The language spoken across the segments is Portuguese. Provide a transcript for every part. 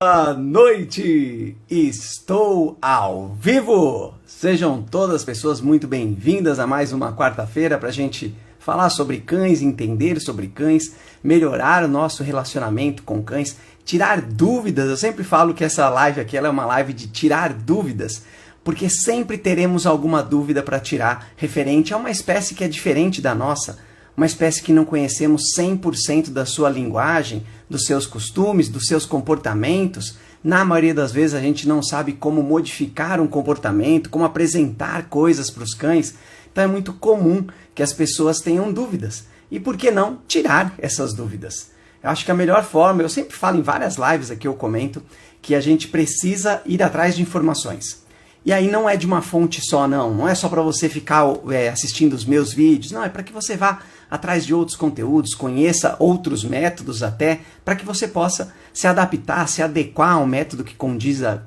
Boa noite! Estou ao vivo! Sejam todas as pessoas muito bem-vindas a mais uma quarta-feira para a gente falar sobre cães, entender sobre cães, melhorar o nosso relacionamento com cães, tirar dúvidas. Eu sempre falo que essa live aqui ela é uma live de tirar dúvidas, porque sempre teremos alguma dúvida para tirar referente a uma espécie que é diferente da nossa, uma espécie que não conhecemos 100% da sua linguagem, dos seus costumes, dos seus comportamentos. Na maioria das vezes a gente não sabe como modificar um comportamento, como apresentar coisas para os cães. Então é muito comum que as pessoas tenham dúvidas. E por que não tirar essas dúvidas? Eu acho que a melhor forma, eu sempre falo em várias lives aqui, eu comento, que a gente precisa ir atrás de informações. E aí não é de uma fonte só, não é só para você ficar assistindo os meus vídeos, não, é para que você vá atrás de outros conteúdos, conheça outros métodos até, para que você possa se adaptar, se adequar a um método que condiza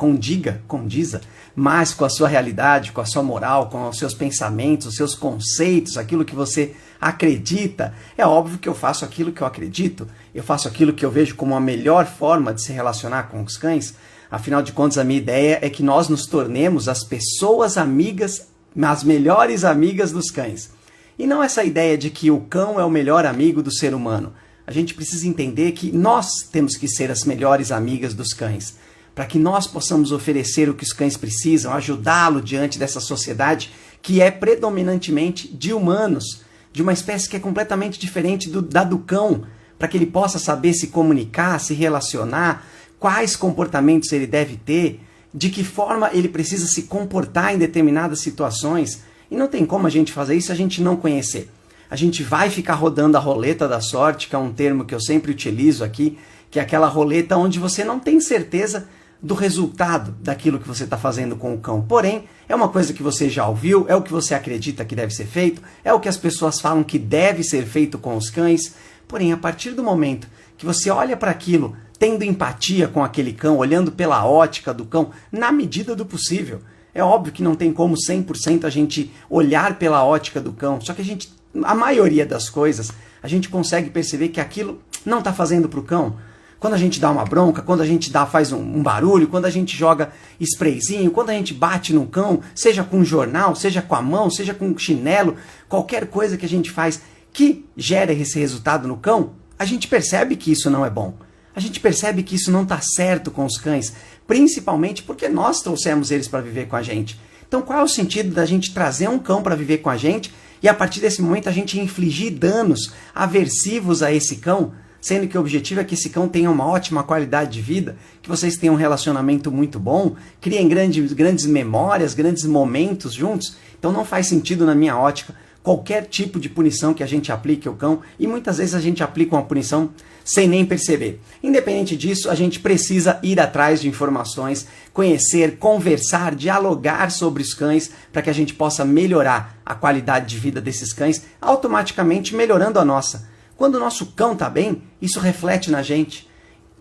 mais com a sua realidade, com a sua moral, com os seus pensamentos, os seus conceitos, aquilo que você acredita. É óbvio que eu faço aquilo que eu acredito, eu faço aquilo que eu vejo como a melhor forma de se relacionar com os cães. Afinal de contas, a minha ideia é que nós nos tornemos as pessoas amigas, as melhores amigas dos cães. E não essa ideia de que o cão é o melhor amigo do ser humano. A gente precisa entender que nós temos que ser as melhores amigas dos cães, para que nós possamos oferecer o que os cães precisam, ajudá-lo diante dessa sociedade que é predominantemente de humanos, de uma espécie que é completamente diferente da do cão, para que ele possa saber se comunicar, se relacionar, quais comportamentos ele deve ter, de que forma ele precisa se comportar em determinadas situações. E não tem como a gente fazer isso se a gente não conhecer. A gente vai ficar rodando a roleta da sorte, que é um termo que eu sempre utilizo aqui, que é aquela roleta onde você não tem certeza do resultado daquilo que você está fazendo com o cão. Porém, é uma coisa que você já ouviu, é o que você acredita que deve ser feito, é o que as pessoas falam que deve ser feito com os cães. Porém, a partir do momento que você olha para aquilo, tendo empatia com aquele cão, olhando pela ótica do cão, na medida do possível. É óbvio que não tem como 100% a gente olhar pela ótica do cão, só que a maioria das coisas, a gente consegue perceber que aquilo não está fazendo para o cão. Quando a gente dá uma bronca, quando a gente faz um barulho, quando a gente joga sprayzinho, quando a gente bate no cão, seja com um jornal, seja com a mão, seja com um chinelo, qualquer coisa que a gente faz que gera esse resultado no cão, a gente percebe que isso não é bom. A gente percebe que isso não está certo com os cães, principalmente porque nós trouxemos eles para viver com a gente. Então qual é o sentido da gente trazer um cão para viver com a gente e a partir desse momento a gente infligir danos aversivos a esse cão, sendo que o objetivo é que esse cão tenha uma ótima qualidade de vida, que vocês tenham um relacionamento muito bom, criem grandes memórias, grandes momentos juntos. Então não faz sentido na minha ótica qualquer tipo de punição que a gente aplique ao cão, e muitas vezes a gente aplica uma punição sem nem perceber. Independente disso, a gente precisa ir atrás de informações, conhecer, conversar, dialogar sobre os cães, para que a gente possa melhorar a qualidade de vida desses cães, automaticamente melhorando a nossa. Quando o nosso cão está bem, isso reflete na gente.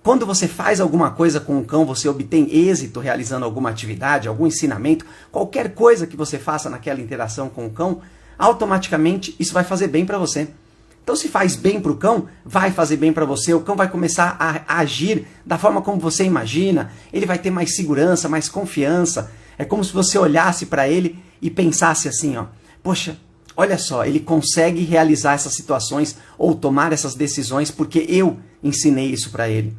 Quando você faz alguma coisa com o cão, você obtém êxito realizando alguma atividade, algum ensinamento, qualquer coisa que você faça naquela interação com o cão, automaticamente isso vai fazer bem para você. Então se faz bem para o cão, vai fazer bem para você, o cão vai começar a agir da forma como você imagina, ele vai ter mais segurança, mais confiança. É como se você olhasse para ele e pensasse assim, ó, poxa, olha só, ele consegue realizar essas situações ou tomar essas decisões porque eu ensinei isso para ele.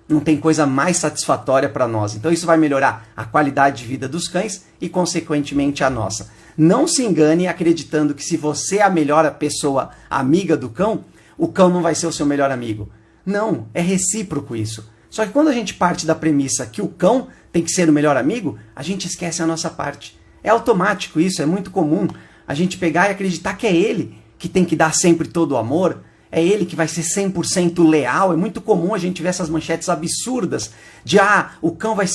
Não tem coisa mais satisfatória para nós. Então isso vai melhorar a qualidade de vida dos cães e, consequentemente, a nossa. Não se engane acreditando que se você é a melhor pessoa amiga do cão, o cão não vai ser o seu melhor amigo. Não, é recíproco isso. Só que quando a gente parte da premissa que o cão tem que ser o melhor amigo, a gente esquece a nossa parte. É automático isso, é muito comum a gente pegar e acreditar que é ele que tem que dar sempre todo o amor, é ele que vai ser 100% leal. É muito comum a gente ver essas manchetes absurdas de o cão vai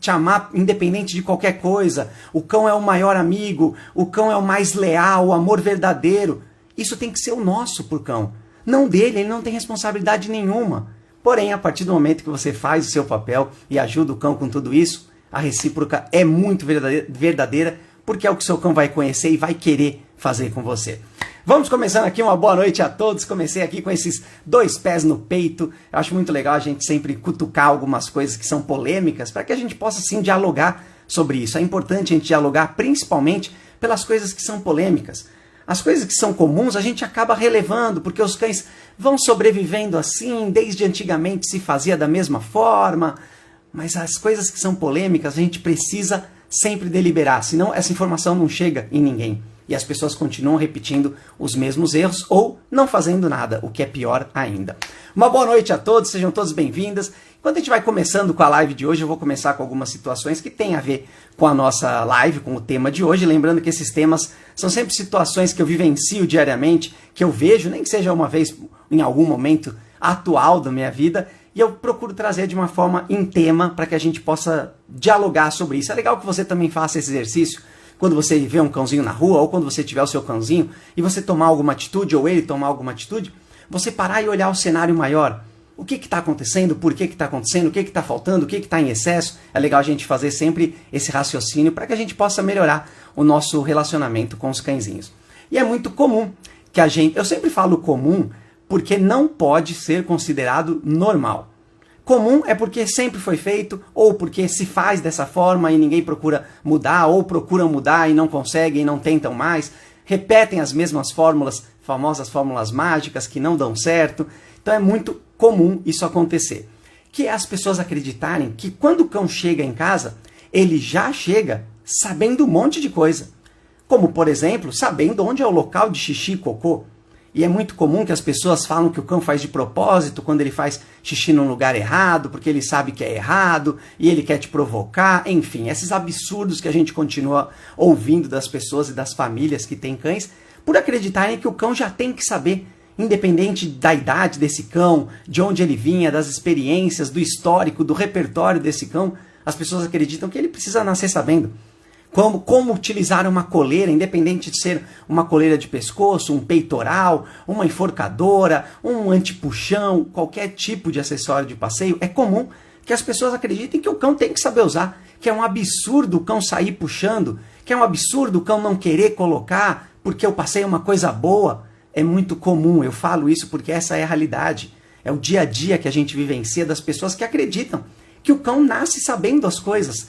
te amar independente de qualquer coisa, o cão é o maior amigo, o cão é o mais leal, o amor verdadeiro. Isso tem que ser o nosso pro cão, não dele, ele não tem responsabilidade nenhuma. Porém, a partir do momento que você faz o seu papel e ajuda o cão com tudo isso, a recíproca é muito verdadeira, porque é o que o seu cão vai conhecer e vai querer fazer com você. Vamos começando aqui, uma boa noite a todos. Comecei aqui com esses 2 pés no peito. Eu acho muito legal a gente sempre cutucar algumas coisas que são polêmicas para que a gente possa sim dialogar sobre isso. É importante a gente dialogar principalmente pelas coisas que são polêmicas. As coisas que são comuns a gente acaba relevando, porque os cães vão sobrevivendo assim, desde antigamente se fazia da mesma forma, mas as coisas que são polêmicas a gente precisa sempre deliberar, senão essa informação não chega em ninguém. E as pessoas continuam repetindo os mesmos erros ou não fazendo nada, o que é pior ainda. Uma boa noite a todos, sejam todos bem-vindas. Enquanto a gente vai começando com a live de hoje, eu vou começar com algumas situações que têm a ver com a nossa live, com o tema de hoje. Lembrando que esses temas são sempre situações que eu vivencio diariamente, que eu vejo, nem que seja uma vez em algum momento atual da minha vida, e eu procuro trazer de uma forma em tema para que a gente possa dialogar sobre isso. É legal que você também faça esse exercício quando você vê um cãozinho na rua, ou quando você tiver o seu cãozinho, e você tomar alguma atitude, ou ele tomar alguma atitude, você parar e olhar o cenário maior. O que está acontecendo, por que está acontecendo, o que está faltando, o que está em excesso. É legal a gente fazer sempre esse raciocínio para que a gente possa melhorar o nosso relacionamento com os cãezinhos. E é muito comum que a gente... Eu sempre falo comum porque não pode ser considerado normal. Comum é porque sempre foi feito, ou porque se faz dessa forma e ninguém procura mudar, ou procuram mudar e não conseguem e não tentam mais. Repetem as mesmas fórmulas, famosas fórmulas mágicas que não dão certo. Então é muito comum isso acontecer. Que é as pessoas acreditarem que quando o cão chega em casa, ele já chega sabendo um monte de coisa. Como, por exemplo, sabendo onde é o local de xixi e cocô. E é muito comum que as pessoas falam que o cão faz de propósito quando ele faz xixi num lugar errado, porque ele sabe que é errado e ele quer te provocar. Enfim, esses absurdos que a gente continua ouvindo das pessoas e das famílias que têm cães, por acreditarem que o cão já tem que saber, independente da idade desse cão, de onde ele vinha, das experiências, do histórico, do repertório desse cão, as pessoas acreditam que ele precisa nascer sabendo. Como utilizar uma coleira, independente de ser uma coleira de pescoço, um peitoral, uma enforcadora, um antipuxão, qualquer tipo de acessório de passeio, é comum que as pessoas acreditem que o cão tem que saber usar, que é um absurdo o cão sair puxando, que é um absurdo o cão não querer colocar, porque o passeio é uma coisa boa. É muito comum, eu falo isso porque essa é a realidade. É o dia a dia que a gente vivencia das pessoas que acreditam que o cão nasce sabendo as coisas,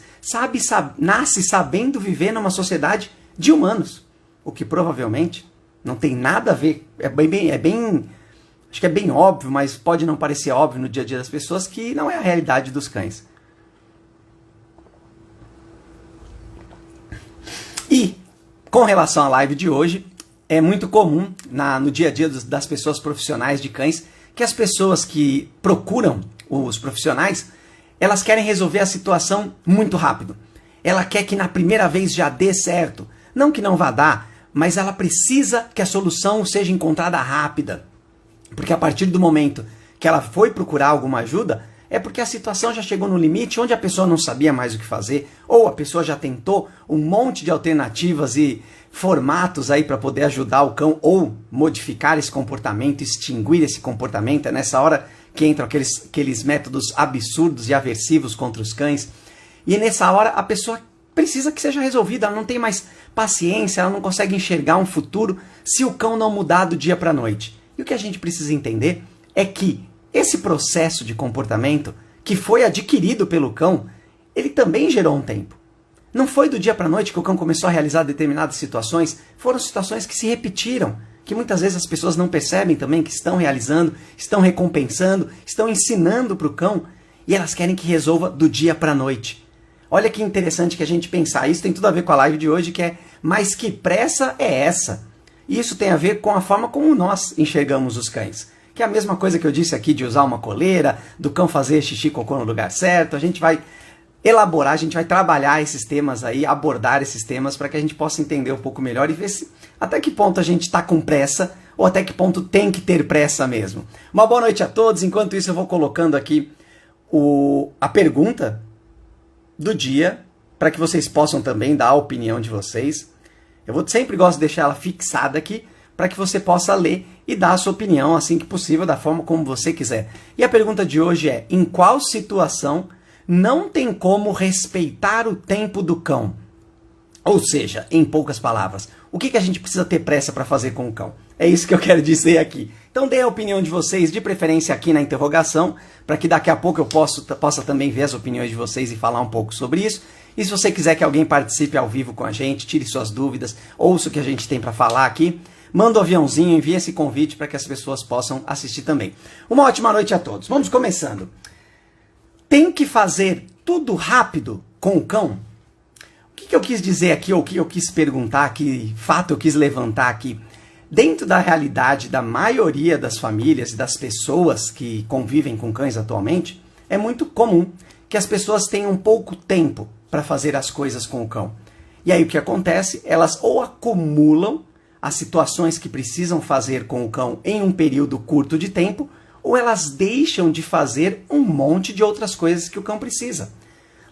nasce sabendo viver numa sociedade de humanos, o que provavelmente não tem nada a ver, acho que é bem óbvio, mas pode não parecer óbvio no dia a dia das pessoas, que não é a realidade dos cães. E, com relação à live de hoje, é muito comum no dia a dia das pessoas profissionais de cães, que as pessoas que procuram os profissionais, elas querem resolver a situação muito rápido. Ela quer que na primeira vez já dê certo. Não que não vá dar, mas ela precisa que a solução seja encontrada rápida. Porque a partir do momento que ela foi procurar alguma ajuda, é porque a situação já chegou no limite onde a pessoa não sabia mais o que fazer, ou a pessoa já tentou um monte de alternativas e formatos aí para poder ajudar o cão, ou modificar esse comportamento, extinguir esse comportamento. É nessa hora que entram aqueles métodos absurdos e aversivos contra os cães. E nessa hora a pessoa precisa que seja resolvida, ela não tem mais paciência, ela não consegue enxergar um futuro se o cão não mudar do dia para a noite. E o que a gente precisa entender é que esse processo de comportamento que foi adquirido pelo cão, ele também gerou um tempo. Não foi do dia para a noite que o cão começou a realizar determinadas situações, foram situações que se repetiram, que muitas vezes as pessoas não percebem também que estão realizando, estão recompensando, estão ensinando para o cão, e elas querem que resolva do dia para a noite. Olha que interessante que a gente pensar, isso tem tudo a ver com a live de hoje, que é, mas que pressa é essa? E isso tem a ver com a forma como nós enxergamos os cães. Que é a mesma coisa que eu disse aqui de usar uma coleira, do cão fazer xixi e cocô no lugar certo. A gente vai elaborar, a gente vai trabalhar esses temas aí, abordar esses temas para que a gente possa entender um pouco melhor e ver se até que ponto a gente está com pressa ou até que ponto tem que ter pressa mesmo. Uma boa noite a todos. Enquanto isso eu vou colocando aqui a pergunta do dia para que vocês possam também dar a opinião de vocês. Sempre gosto de deixar ela fixada aqui para que você possa ler e dar a sua opinião assim que possível, da forma como você quiser. E a pergunta de hoje é: em qual situação não tem como respeitar o tempo do cão? Ou seja, em poucas palavras, o que a gente precisa ter pressa para fazer com o cão? É isso que eu quero dizer aqui. Então dê a opinião de vocês, de preferência aqui na interrogação, para que daqui a pouco eu possa também ver as opiniões de vocês e falar um pouco sobre isso. E se você quiser que alguém participe ao vivo com a gente, tire suas dúvidas, ouça o que a gente tem para falar aqui, manda o aviãozinho, envie esse convite para que as pessoas possam assistir também. Uma ótima noite a todos. Vamos começando. Tem que fazer tudo rápido com o cão? O que eu quis dizer aqui, ou o que eu quis perguntar, que fato eu quis levantar aqui? Dentro da realidade da maioria das famílias e das pessoas que convivem com cães atualmente, é muito comum que as pessoas tenham pouco tempo para fazer as coisas com o cão. E aí o que acontece? Elas ou acumulam as situações que precisam fazer com o cão em um período curto de tempo, ou elas deixam de fazer um monte de outras coisas que o cão precisa.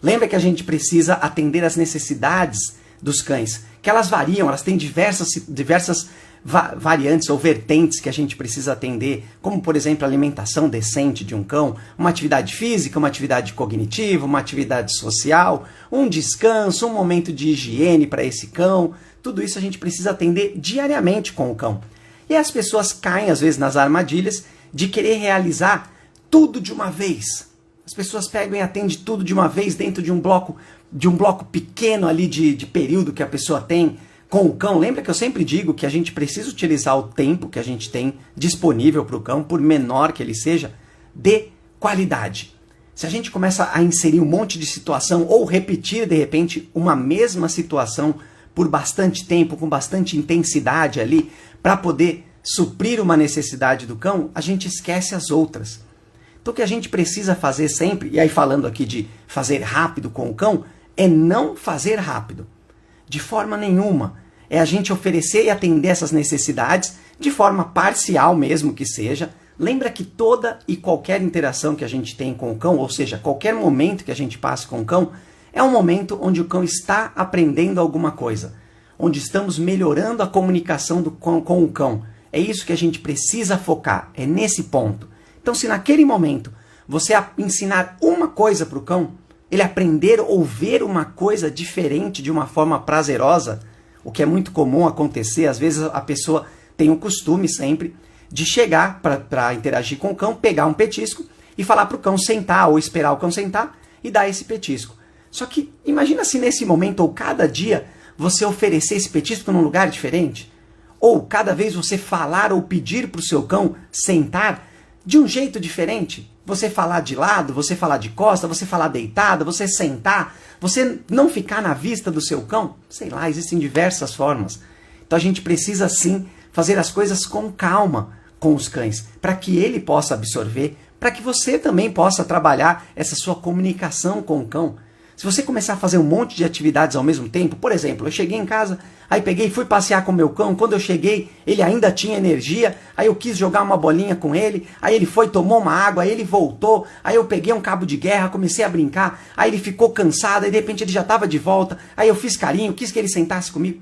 Lembra que a gente precisa atender às necessidades dos cães, que elas variam, elas têm diversas variantes ou vertentes que a gente precisa atender, como por exemplo a alimentação decente de um cão, uma atividade física, uma atividade cognitiva, uma atividade social, um descanso, um momento de higiene para esse cão. Tudo isso a gente precisa atender diariamente com o cão. E as pessoas caem às vezes nas armadilhas de querer realizar tudo de uma vez. As pessoas pegam e atendem tudo de uma vez dentro de um bloco pequeno ali de período que a pessoa tem com o cão. Lembra que eu sempre digo que a gente precisa utilizar o tempo que a gente tem disponível para o cão, por menor que ele seja, de qualidade. Se a gente começa a inserir um monte de situação ou repetir de repente uma mesma situação por bastante tempo, com bastante intensidade ali, para poder suprir uma necessidade do cão, a gente esquece as outras. Então o que a gente precisa fazer sempre, e aí falando aqui de fazer rápido com o cão, é não fazer rápido. De forma nenhuma. É a gente oferecer e atender essas necessidades de forma parcial mesmo que seja. Lembra que toda e qualquer interação que a gente tem com o cão, ou seja, qualquer momento que a gente passe com o cão, é um momento onde o cão está aprendendo alguma coisa. Onde estamos melhorando a comunicação com o cão. É isso que a gente precisa focar, é nesse ponto. Então, se naquele momento você ensinar uma coisa para o cão, ele aprender ou ver uma coisa diferente de uma forma prazerosa, o que é muito comum acontecer, às vezes a pessoa tem o costume sempre de chegar para interagir com o cão, pegar um petisco e falar para o cão sentar ou esperar o cão sentar e dar esse petisco. Só que imagina se nesse momento ou cada dia você oferecer esse petisco num lugar diferente. Ou cada vez você falar ou pedir para o seu cão sentar de um jeito diferente. Você falar de lado, você falar de costa, você falar deitada, você sentar, você não ficar na vista do seu cão. Sei lá, existem diversas formas. Então a gente precisa sim fazer as coisas com calma com os cães, para que ele possa absorver, para que você também possa trabalhar essa sua comunicação com o cão. Se você começar a fazer um monte de atividades ao mesmo tempo, por exemplo, eu cheguei em casa, aí peguei e fui passear com o meu cão, quando eu cheguei ele ainda tinha energia, aí eu quis jogar uma bolinha com ele, aí ele foi, tomou uma água, aí ele voltou, aí eu peguei um cabo de guerra, comecei a brincar, aí ele ficou cansado, aí de repente ele já estava de volta, aí eu fiz carinho, quis que ele sentasse comigo.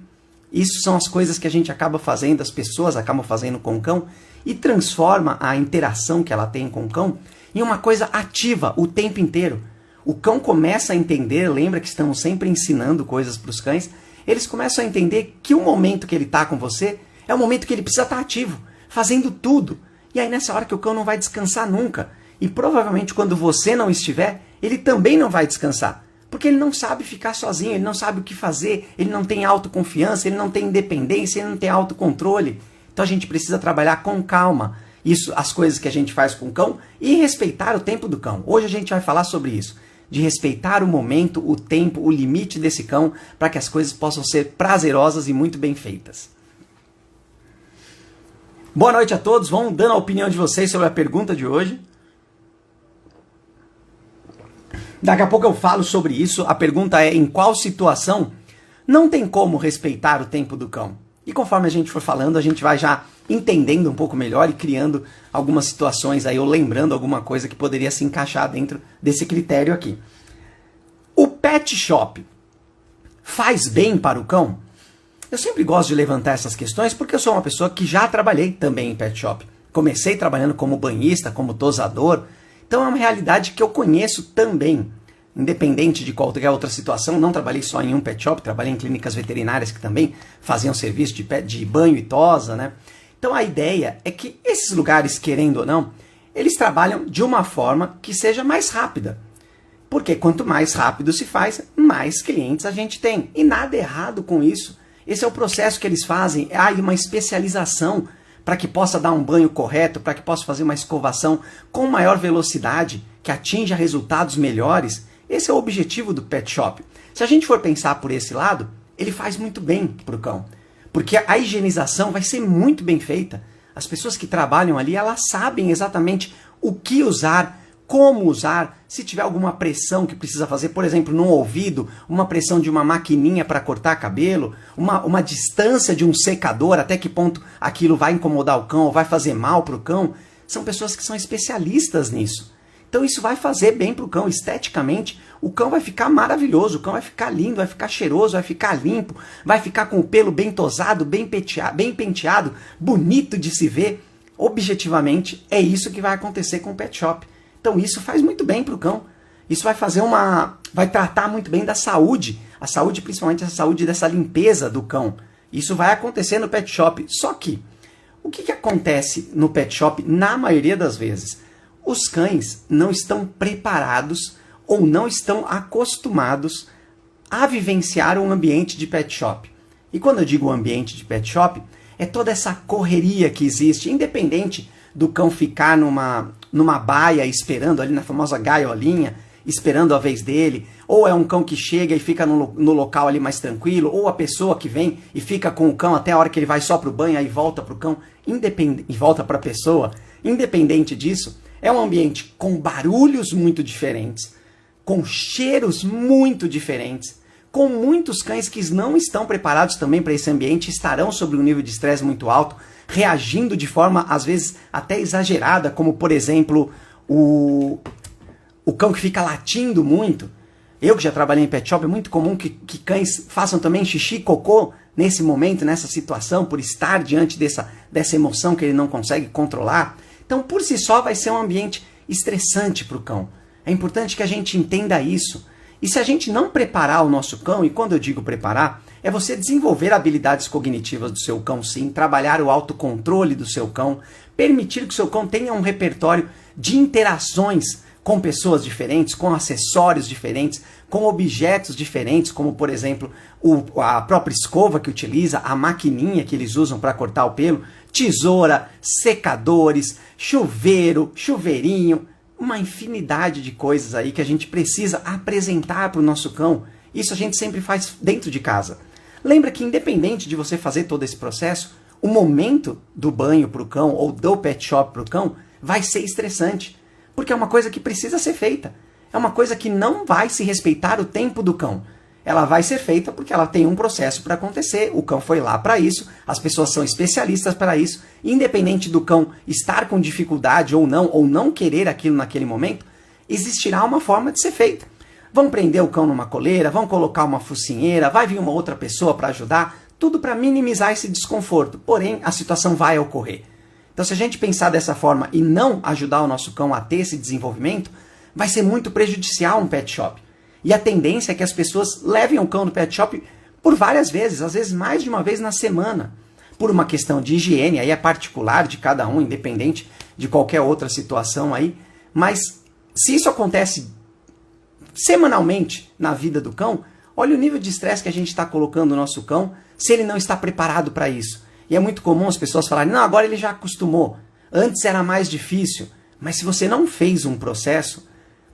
Isso são as coisas que a gente acaba fazendo, as pessoas acabam fazendo com o cão, e transforma a interação que ela tem com o cão em uma coisa ativa o tempo inteiro. O cão começa a entender, lembra que estamos sempre ensinando coisas para os cães, eles começam a entender que o momento que ele está com você é o momento que ele precisa estar ativo, fazendo tudo. E aí nessa hora que o cão não vai descansar nunca. E provavelmente quando você não estiver, ele também não vai descansar. Porque ele não sabe ficar sozinho, ele não sabe o que fazer, ele não tem autoconfiança, ele não tem independência, ele não tem autocontrole. Então a gente precisa trabalhar com calma. Isso, as coisas que a gente faz com o cão e respeitar o tempo do cão. Hoje a gente vai falar sobre isso. De respeitar o momento, o tempo, o limite desse cão, para que as coisas possam ser prazerosas e muito bem feitas. Boa noite a todos, vão dando a opinião de vocês sobre a pergunta de hoje. Daqui a pouco eu falo sobre isso, a pergunta é: em qual situação não tem como respeitar o tempo do cão? E conforme a gente for falando, a gente vai já entendendo um pouco melhor e criando algumas situações aí, ou lembrando alguma coisa que poderia se encaixar dentro desse critério aqui. O pet shop faz bem para o cão? Eu sempre gosto de levantar essas questões porque eu sou uma pessoa que já trabalhei também em pet shop. Comecei trabalhando como banhista, como tosador, então é uma realidade que eu conheço também. Independente de qualquer outra situação, não trabalhei só em um pet shop, trabalhei em clínicas veterinárias que também faziam serviço de banho e tosa, né? Então a ideia é que esses lugares, querendo ou não, eles trabalham de uma forma que seja mais rápida. Porque quanto mais rápido se faz, mais clientes a gente tem. E nada errado com isso. Esse é o processo que eles fazem. Há uma especialização para que possa dar um banho correto, para que possa fazer uma escovação com maior velocidade, que atinja resultados melhores. Esse é o objetivo do pet shop. Se a gente for pensar por esse lado, ele faz muito bem para o cão. Porque a higienização vai ser muito bem feita. As pessoas que trabalham ali, elas sabem exatamente o que usar, como usar, se tiver alguma pressão que precisa fazer, por exemplo, no ouvido, uma pressão de uma maquininha para cortar cabelo, uma distância de um secador, até que ponto aquilo vai incomodar o cão ou vai fazer mal para o cão. São pessoas que são especialistas nisso. Então isso vai fazer bem para o cão, esteticamente, o cão vai ficar maravilhoso, o cão vai ficar lindo, vai ficar cheiroso, vai ficar limpo, vai ficar com o pelo bem tosado, bem penteado, bonito de se ver. Objetivamente, é isso que vai acontecer com o pet shop. Então isso faz muito bem para o cão. Isso vai tratar muito bem da saúde. A saúde, principalmente a saúde dessa limpeza do cão. Isso vai acontecer no pet shop. Só que, o que acontece no pet shop na maioria das vezes? Os cães não estão preparados ou não estão acostumados a vivenciar um ambiente de pet shop. E quando eu digo ambiente de pet shop, é toda essa correria que existe, independente do cão ficar numa baia esperando ali na famosa gaiolinha, esperando a vez dele, ou é um cão que chega e fica no local ali mais tranquilo, ou a pessoa que vem e fica com o cão até a hora que ele vai só pro banho, aí volta pro cão, e volta pra pessoa. Independente disso, é um ambiente com barulhos muito diferentes, com cheiros muito diferentes, com muitos cães que não estão preparados também para esse ambiente, estarão sob um nível de estresse muito alto, reagindo de forma, às vezes, até exagerada, como, por exemplo, o cão que fica latindo muito. Eu que já trabalhei em pet shop, é muito comum que cães façam também xixi e cocô nesse momento, nessa situação, por estar diante dessa emoção que ele não consegue controlar. Então, por si só, vai ser um ambiente estressante para o cão. É importante que a gente entenda isso. E se a gente não preparar o nosso cão, e quando eu digo preparar, é você desenvolver habilidades cognitivas do seu cão, sim, trabalhar o autocontrole do seu cão, permitir que o seu cão tenha um repertório de interações com pessoas diferentes, com acessórios diferentes, com objetos diferentes, como, por exemplo, a própria escova que utiliza, a maquininha que eles usam para cortar o pelo, tesoura, secadores, chuveiro, chuveirinho, uma infinidade de coisas aí que a gente precisa apresentar para o nosso cão. Isso a gente sempre faz dentro de casa. Lembra que independente de você fazer todo esse processo, o momento do banho para o cão ou do pet shop para o cão vai ser estressante, porque é uma coisa que precisa ser feita. É uma coisa que não vai se respeitar o tempo do cão. Ela vai ser feita porque ela tem um processo para acontecer, o cão foi lá para isso, as pessoas são especialistas para isso, independente do cão estar com dificuldade ou não querer aquilo naquele momento, existirá uma forma de ser feita. Vão prender o cão numa coleira, vão colocar uma focinheira, vai vir uma outra pessoa para ajudar, tudo para minimizar esse desconforto, porém a situação vai ocorrer. Então se a gente pensar dessa forma e não ajudar o nosso cão a ter esse desenvolvimento, vai ser muito prejudicial um pet shop. E a tendência é que as pessoas levem o cão no pet shop por várias vezes, às vezes mais de uma vez na semana, por uma questão de higiene, aí é particular de cada um, independente de qualquer outra situação aí, mas se isso acontece semanalmente na vida do cão, olha o nível de estresse que a gente está colocando no nosso cão, se ele não está preparado para isso. E é muito comum as pessoas falarem, não, agora ele já acostumou, antes era mais difícil, mas se você não fez um processo,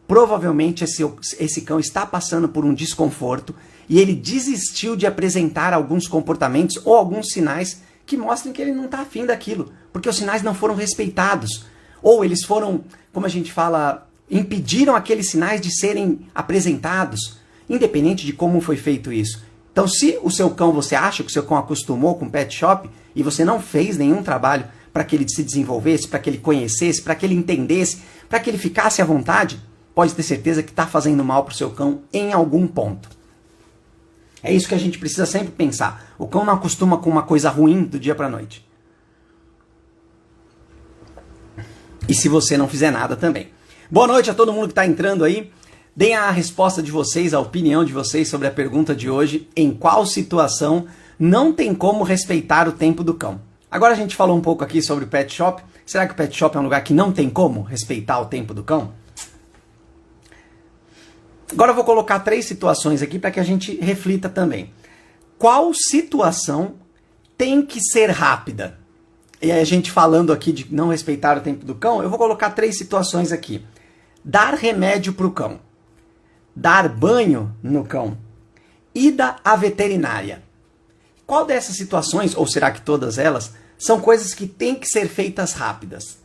provavelmente esse cão está passando por um desconforto e ele desistiu de apresentar alguns comportamentos ou alguns sinais que mostrem que ele não está afim daquilo, porque os sinais não foram respeitados. Ou eles foram, como a gente fala, impediram aqueles sinais de serem apresentados, independente de como foi feito isso. Então, se o seu cão, você acha que o seu cão acostumou com pet shop e você não fez nenhum trabalho para que ele se desenvolvesse, para que ele conhecesse, para que ele entendesse, para que ele ficasse à vontade, pode ter certeza que está fazendo mal para o seu cão em algum ponto. É isso que a gente precisa sempre pensar. O cão não acostuma com uma coisa ruim do dia para a noite. E se você não fizer nada também. Boa noite a todo mundo que está entrando aí. Deem a resposta de vocês, a opinião de vocês sobre a pergunta de hoje. Em qual situação não tem como respeitar o tempo do cão? Agora a gente falou um pouco aqui sobre o pet shop. Será que o pet shop é um lugar que não tem como respeitar o tempo do cão? Agora eu vou colocar 3 situações aqui para que a gente reflita também. Qual situação tem que ser rápida? E aí a gente falando aqui de não respeitar o tempo do cão, eu vou colocar 3 situações aqui. Dar remédio para o cão. Dar banho no cão. Ida à veterinária. Qual dessas situações, ou será que todas elas, são coisas que têm que ser feitas rápidas?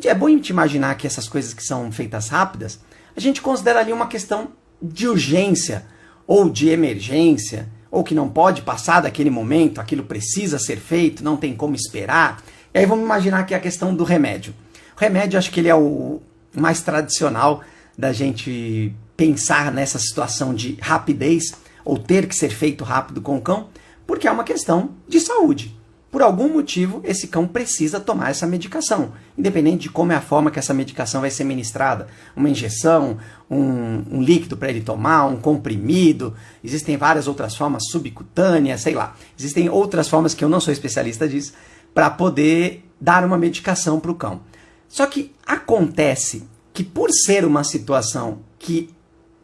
É bom a gente imaginar que essas coisas que são feitas rápidas, a gente considera ali uma questão de urgência, ou de emergência, ou que não pode passar daquele momento, aquilo precisa ser feito, não tem como esperar. E aí vamos imaginar que é a questão do remédio. O remédio, acho que ele é o mais tradicional da gente pensar nessa situação de rapidez, ou ter que ser feito rápido com o cão, porque é uma questão de saúde. Por algum motivo, esse cão precisa tomar essa medicação, independente de como é a forma que essa medicação vai ser ministrada. Uma injeção, um líquido para ele tomar, um comprimido, existem várias outras formas, subcutâneas, sei lá. Existem outras formas que eu não sou especialista disso, para poder dar uma medicação para o cão. Só que acontece que por ser uma situação que,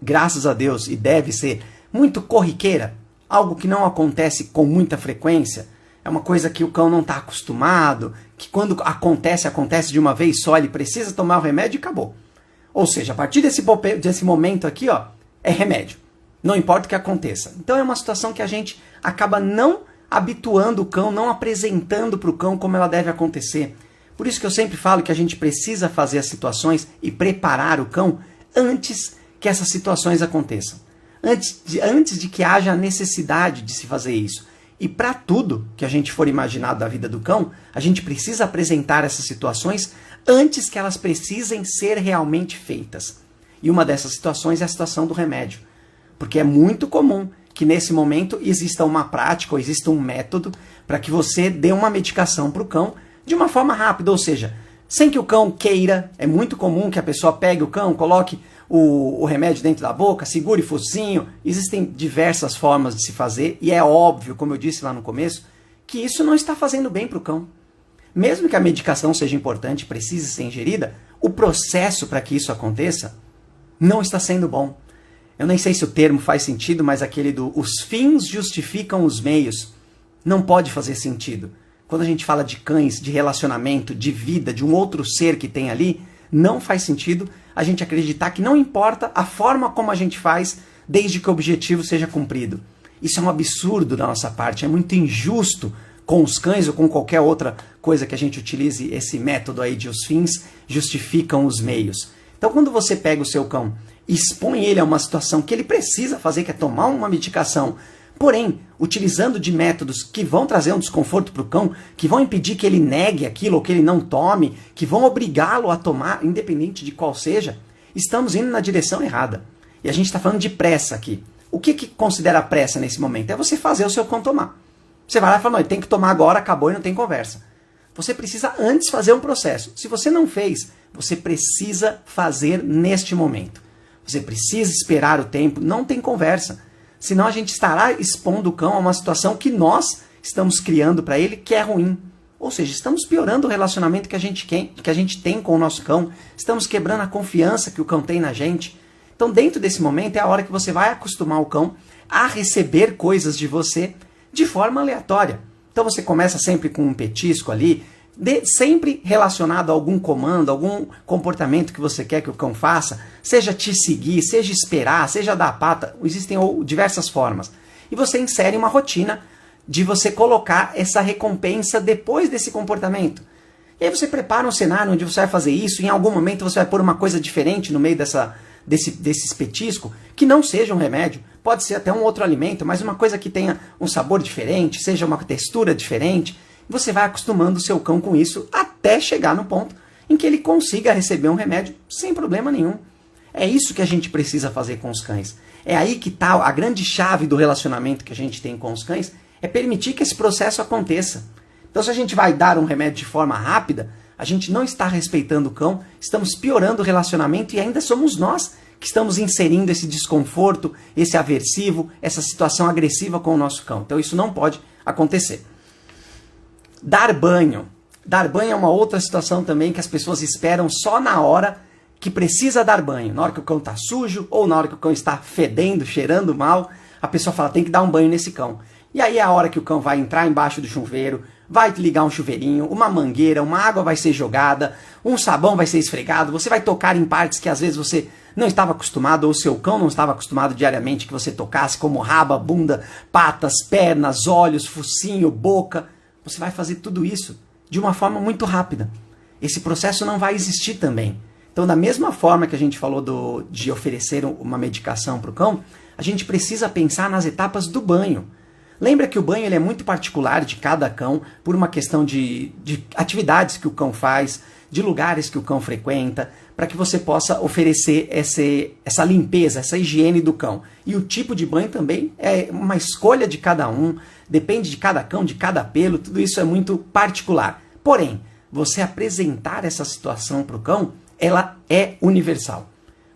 graças a Deus, e deve ser muito corriqueira, algo que não acontece com muita frequência, é uma coisa que o cão não está acostumado, que quando acontece de uma vez só, ele precisa tomar o remédio e acabou. Ou seja, a partir desse momento aqui, ó, é remédio. Não importa o que aconteça. Então é uma situação que a gente acaba não habituando o cão, não apresentando para o cão como ela deve acontecer. Por isso que eu sempre falo que a gente precisa fazer as situações e preparar o cão antes que essas situações aconteçam. Antes de que haja a necessidade de se fazer isso. E para tudo que a gente for imaginar da vida do cão, a gente precisa apresentar essas situações antes que elas precisem ser realmente feitas. E uma dessas situações é a situação do remédio. Porque é muito comum que nesse momento exista uma prática ou exista um método para que você dê uma medicação para o cão de uma forma rápida, ou seja, sem que o cão queira. É muito comum que a pessoa pegue o cão, coloque o remédio dentro da boca, segure focinho. Existem diversas formas de se fazer e é óbvio, como eu disse lá no começo, que isso não está fazendo bem para o cão. Mesmo que a medicação seja importante, precise ser ingerida, o processo para que isso aconteça não está sendo bom. Eu nem sei se o termo faz sentido, mas aquele os fins justificam os meios não pode fazer sentido. Quando a gente fala de cães, de relacionamento, de vida, de um outro ser que tem ali, não faz sentido a gente acreditar que não importa a forma como a gente faz, desde que o objetivo seja cumprido. Isso é um absurdo da nossa parte, é muito injusto com os cães ou com qualquer outra coisa que a gente utilize esse método aí de os fins justificam os meios. Então quando você pega o seu cão e expõe ele a uma situação que ele precisa fazer, que é tomar uma medicação, porém, utilizando de métodos que vão trazer um desconforto para o cão, que vão impedir que ele negue aquilo ou que ele não tome, que vão obrigá-lo a tomar, independente de qual seja, estamos indo na direção errada. E a gente está falando de pressa aqui. O que considera pressa nesse momento? É você fazer o seu cão tomar. Você vai lá e fala, não, ele tem que tomar agora, acabou e não tem conversa. Você precisa antes fazer um processo. Se você não fez, você precisa fazer neste momento. Você precisa esperar o tempo, não tem conversa. Senão a gente estará expondo o cão a uma situação que nós estamos criando para ele que é ruim. Ou seja, estamos piorando o relacionamento que a gente tem com o nosso cão. Estamos quebrando a confiança que o cão tem na gente. Então, dentro desse momento, é a hora que você vai acostumar o cão a receber coisas de você de forma aleatória. Então, você começa sempre com um petisco ali, sempre relacionado a algum comando, algum comportamento que você quer que o cão faça, seja te seguir, seja esperar, seja dar a pata, existem diversas formas. E você insere uma rotina de você colocar essa recompensa depois desse comportamento. E aí você prepara um cenário onde você vai fazer isso, e em algum momento você vai pôr uma coisa diferente no meio desse petisco, que não seja um remédio, pode ser até um outro alimento, mas uma coisa que tenha um sabor diferente, seja uma textura diferente. Você vai acostumando o seu cão com isso até chegar no ponto em que ele consiga receber um remédio sem problema nenhum. É isso que a gente precisa fazer com os cães. É aí que está a grande chave do relacionamento que a gente tem com os cães, é permitir que esse processo aconteça. Então, se a gente vai dar um remédio de forma rápida, a gente não está respeitando o cão, estamos piorando o relacionamento e ainda somos nós que estamos inserindo esse desconforto, esse aversivo, essa situação agressiva com o nosso cão. Então, isso não pode acontecer. Dar banho. Dar banho é uma outra situação também que as pessoas esperam só na hora que precisa dar banho. Na hora que o cão está sujo ou na hora que o cão está fedendo, cheirando mal, a pessoa fala, tem que dar um banho nesse cão. E aí é a hora que o cão vai entrar embaixo do chuveiro, vai ligar um chuveirinho, uma mangueira, uma água vai ser jogada, um sabão vai ser esfregado, você vai tocar em partes que às vezes você não estava acostumado, ou seu cão não estava acostumado diariamente que você tocasse, como raba, bunda, patas, pernas, olhos, focinho, boca. Você vai fazer tudo isso de uma forma muito rápida. Esse processo não vai existir também. Então, da mesma forma que a gente falou de oferecer uma medicação para o cão, a gente precisa pensar nas etapas do banho. Lembra que o banho ele é muito particular de cada cão, por uma questão de atividades que o cão faz, de lugares que o cão frequenta, para que você possa oferecer essa limpeza, essa higiene do cão. E o tipo de banho também é uma escolha de cada um, depende de cada cão, de cada pelo, tudo isso é muito particular. Porém, você apresentar essa situação para o cão, ela é universal.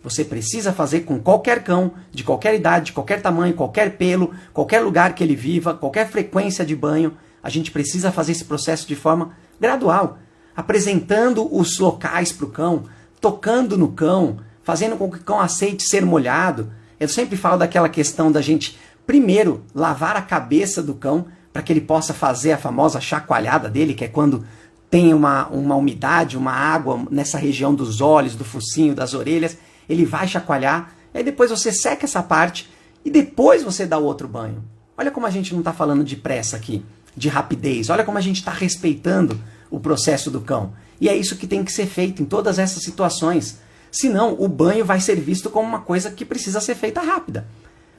Você precisa fazer com qualquer cão, de qualquer idade, de qualquer tamanho, qualquer pelo, qualquer lugar que ele viva, qualquer frequência de banho. A gente precisa fazer esse processo de forma gradual, apresentando os locais para o cão, tocando no cão, fazendo com que o cão aceite ser molhado. Eu sempre falo daquela questão da gente, primeiro, lavar a cabeça do cão, para que ele possa fazer a famosa chacoalhada dele, que é quando tem uma umidade, uma água nessa região dos olhos, do focinho, das orelhas, ele vai chacoalhar, aí depois você seca essa parte e depois você dá o outro banho. Olha como a gente não está falando de pressa aqui, de rapidez, olha como a gente está respeitando o processo do cão. E é isso que tem que ser feito em todas essas situações. Senão, o banho vai ser visto como uma coisa que precisa ser feita rápida.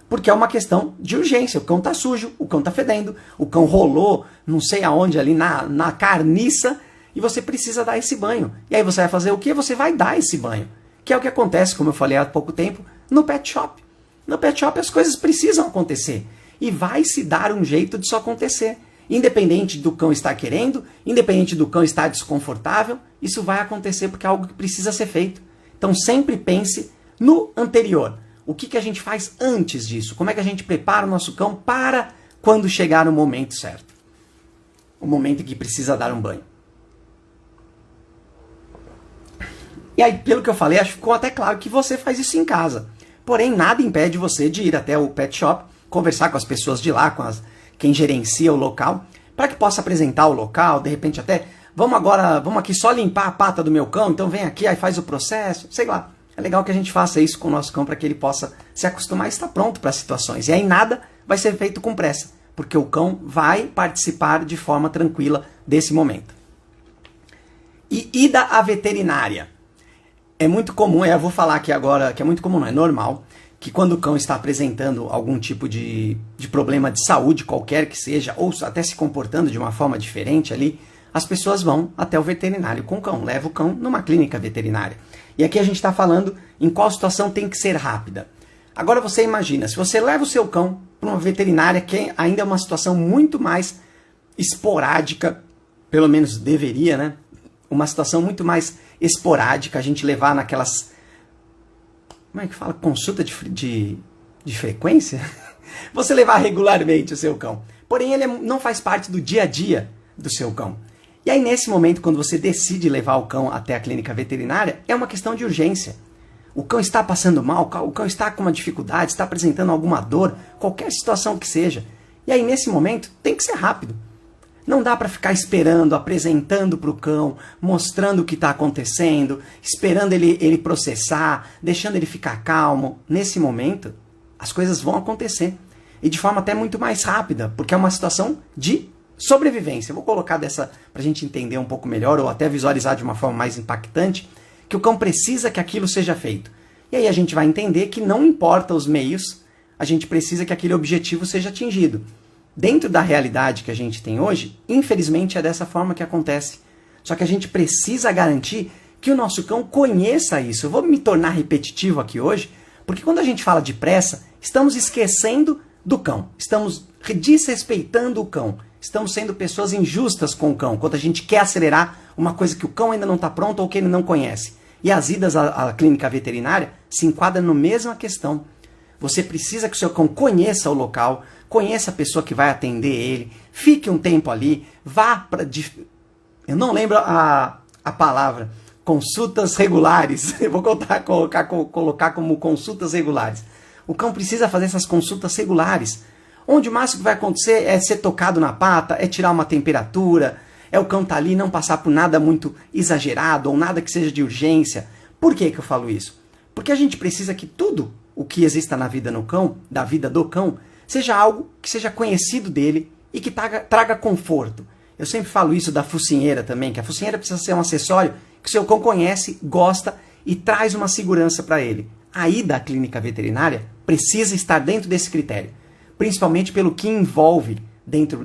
Porque é uma questão de urgência. O cão está sujo, o cão está fedendo, o cão rolou não sei aonde ali na carniça e você precisa dar esse banho. E aí você vai fazer o quê? Você vai dar esse banho. Que é o que acontece, como eu falei há pouco tempo, no pet shop. No pet shop as coisas precisam acontecer. E vai se dar um jeito disso acontecer. Independente do cão estar querendo, independente do cão estar desconfortável, isso vai acontecer porque é algo que precisa ser feito. Então sempre pense no anterior. O que a gente faz antes disso? Como é que a gente prepara o nosso cão para quando chegar o momento certo? O momento em que precisa dar um banho. E aí, pelo que eu falei, acho que ficou até claro que você faz isso em casa. Porém, nada impede você de ir até o pet shop, conversar com as pessoas de lá, com quem gerencia o local, para que possa apresentar o local, de repente até, vamos aqui só limpar a pata do meu cão, então vem aqui, aí faz o processo, sei lá. É legal que a gente faça isso com o nosso cão para que ele possa se acostumar e estar pronto para as situações. E aí nada vai ser feito com pressa, porque o cão vai participar de forma tranquila desse momento. E ida à veterinária. É muito comum, eu vou falar aqui agora que é muito comum, não é normal, que quando o cão está apresentando algum tipo de problema de saúde, qualquer que seja, ou até se comportando de uma forma diferente ali, as pessoas vão até o veterinário com o cão, leva o cão numa clínica veterinária. E aqui a gente está falando em qual situação tem que ser rápida. Agora você imagina, se você leva o seu cão para uma veterinária, que ainda é uma situação muito mais esporádica, pelo menos deveria, né? Uma situação muito mais esporádica, a gente levar naquelas... Como é que fala? Consulta de frequência? Você levar regularmente o seu cão. Porém, ele não faz parte do dia a dia do seu cão. E aí, nesse momento, quando você decide levar o cão até a clínica veterinária, é uma questão de urgência. O cão está passando mal, o cão está com uma dificuldade, está apresentando alguma dor, qualquer situação que seja. E aí, nesse momento, tem que ser rápido. Não dá para ficar esperando, apresentando para o cão, mostrando o que está acontecendo, esperando ele processar, deixando ele ficar calmo. Nesse momento, as coisas vão acontecer. E de forma até muito mais rápida, porque é uma situação de sobrevivência. Eu vou colocar dessa para a gente entender um pouco melhor, ou até visualizar de uma forma mais impactante, que o cão precisa que aquilo seja feito. E aí a gente vai entender que não importa os meios, a gente precisa que aquele objetivo seja atingido. Dentro da realidade que a gente tem hoje, infelizmente é dessa forma que acontece. Só que a gente precisa garantir que o nosso cão conheça isso. Eu vou me tornar repetitivo aqui hoje, porque quando a gente fala de pressa, estamos esquecendo do cão. Estamos desrespeitando o cão. Estamos sendo pessoas injustas com o cão, quando a gente quer acelerar uma coisa que o cão ainda não está pronto ou que ele não conhece. E as idas à clínica veterinária se enquadram na mesma questão. Você precisa que o seu cão conheça o local, conheça a pessoa que vai atender ele, fique um tempo ali, vá para... Eu não lembro a palavra, consultas regulares. Eu vou colocar como consultas regulares. O cão precisa fazer essas consultas regulares, onde o máximo que vai acontecer é ser tocado na pata, é tirar uma temperatura, é o cão estar ali, não passar por nada muito exagerado ou nada que seja de urgência. Por que eu falo isso? Porque a gente precisa que tudo o que exista na vida no cão, da vida do cão, seja algo que seja conhecido dele e que traga conforto. Eu sempre falo isso da focinheira também, que a focinheira precisa ser um acessório que o seu cão conhece, gosta e traz uma segurança para ele. A ida à clínica veterinária precisa estar dentro desse critério, principalmente pelo que envolve dentro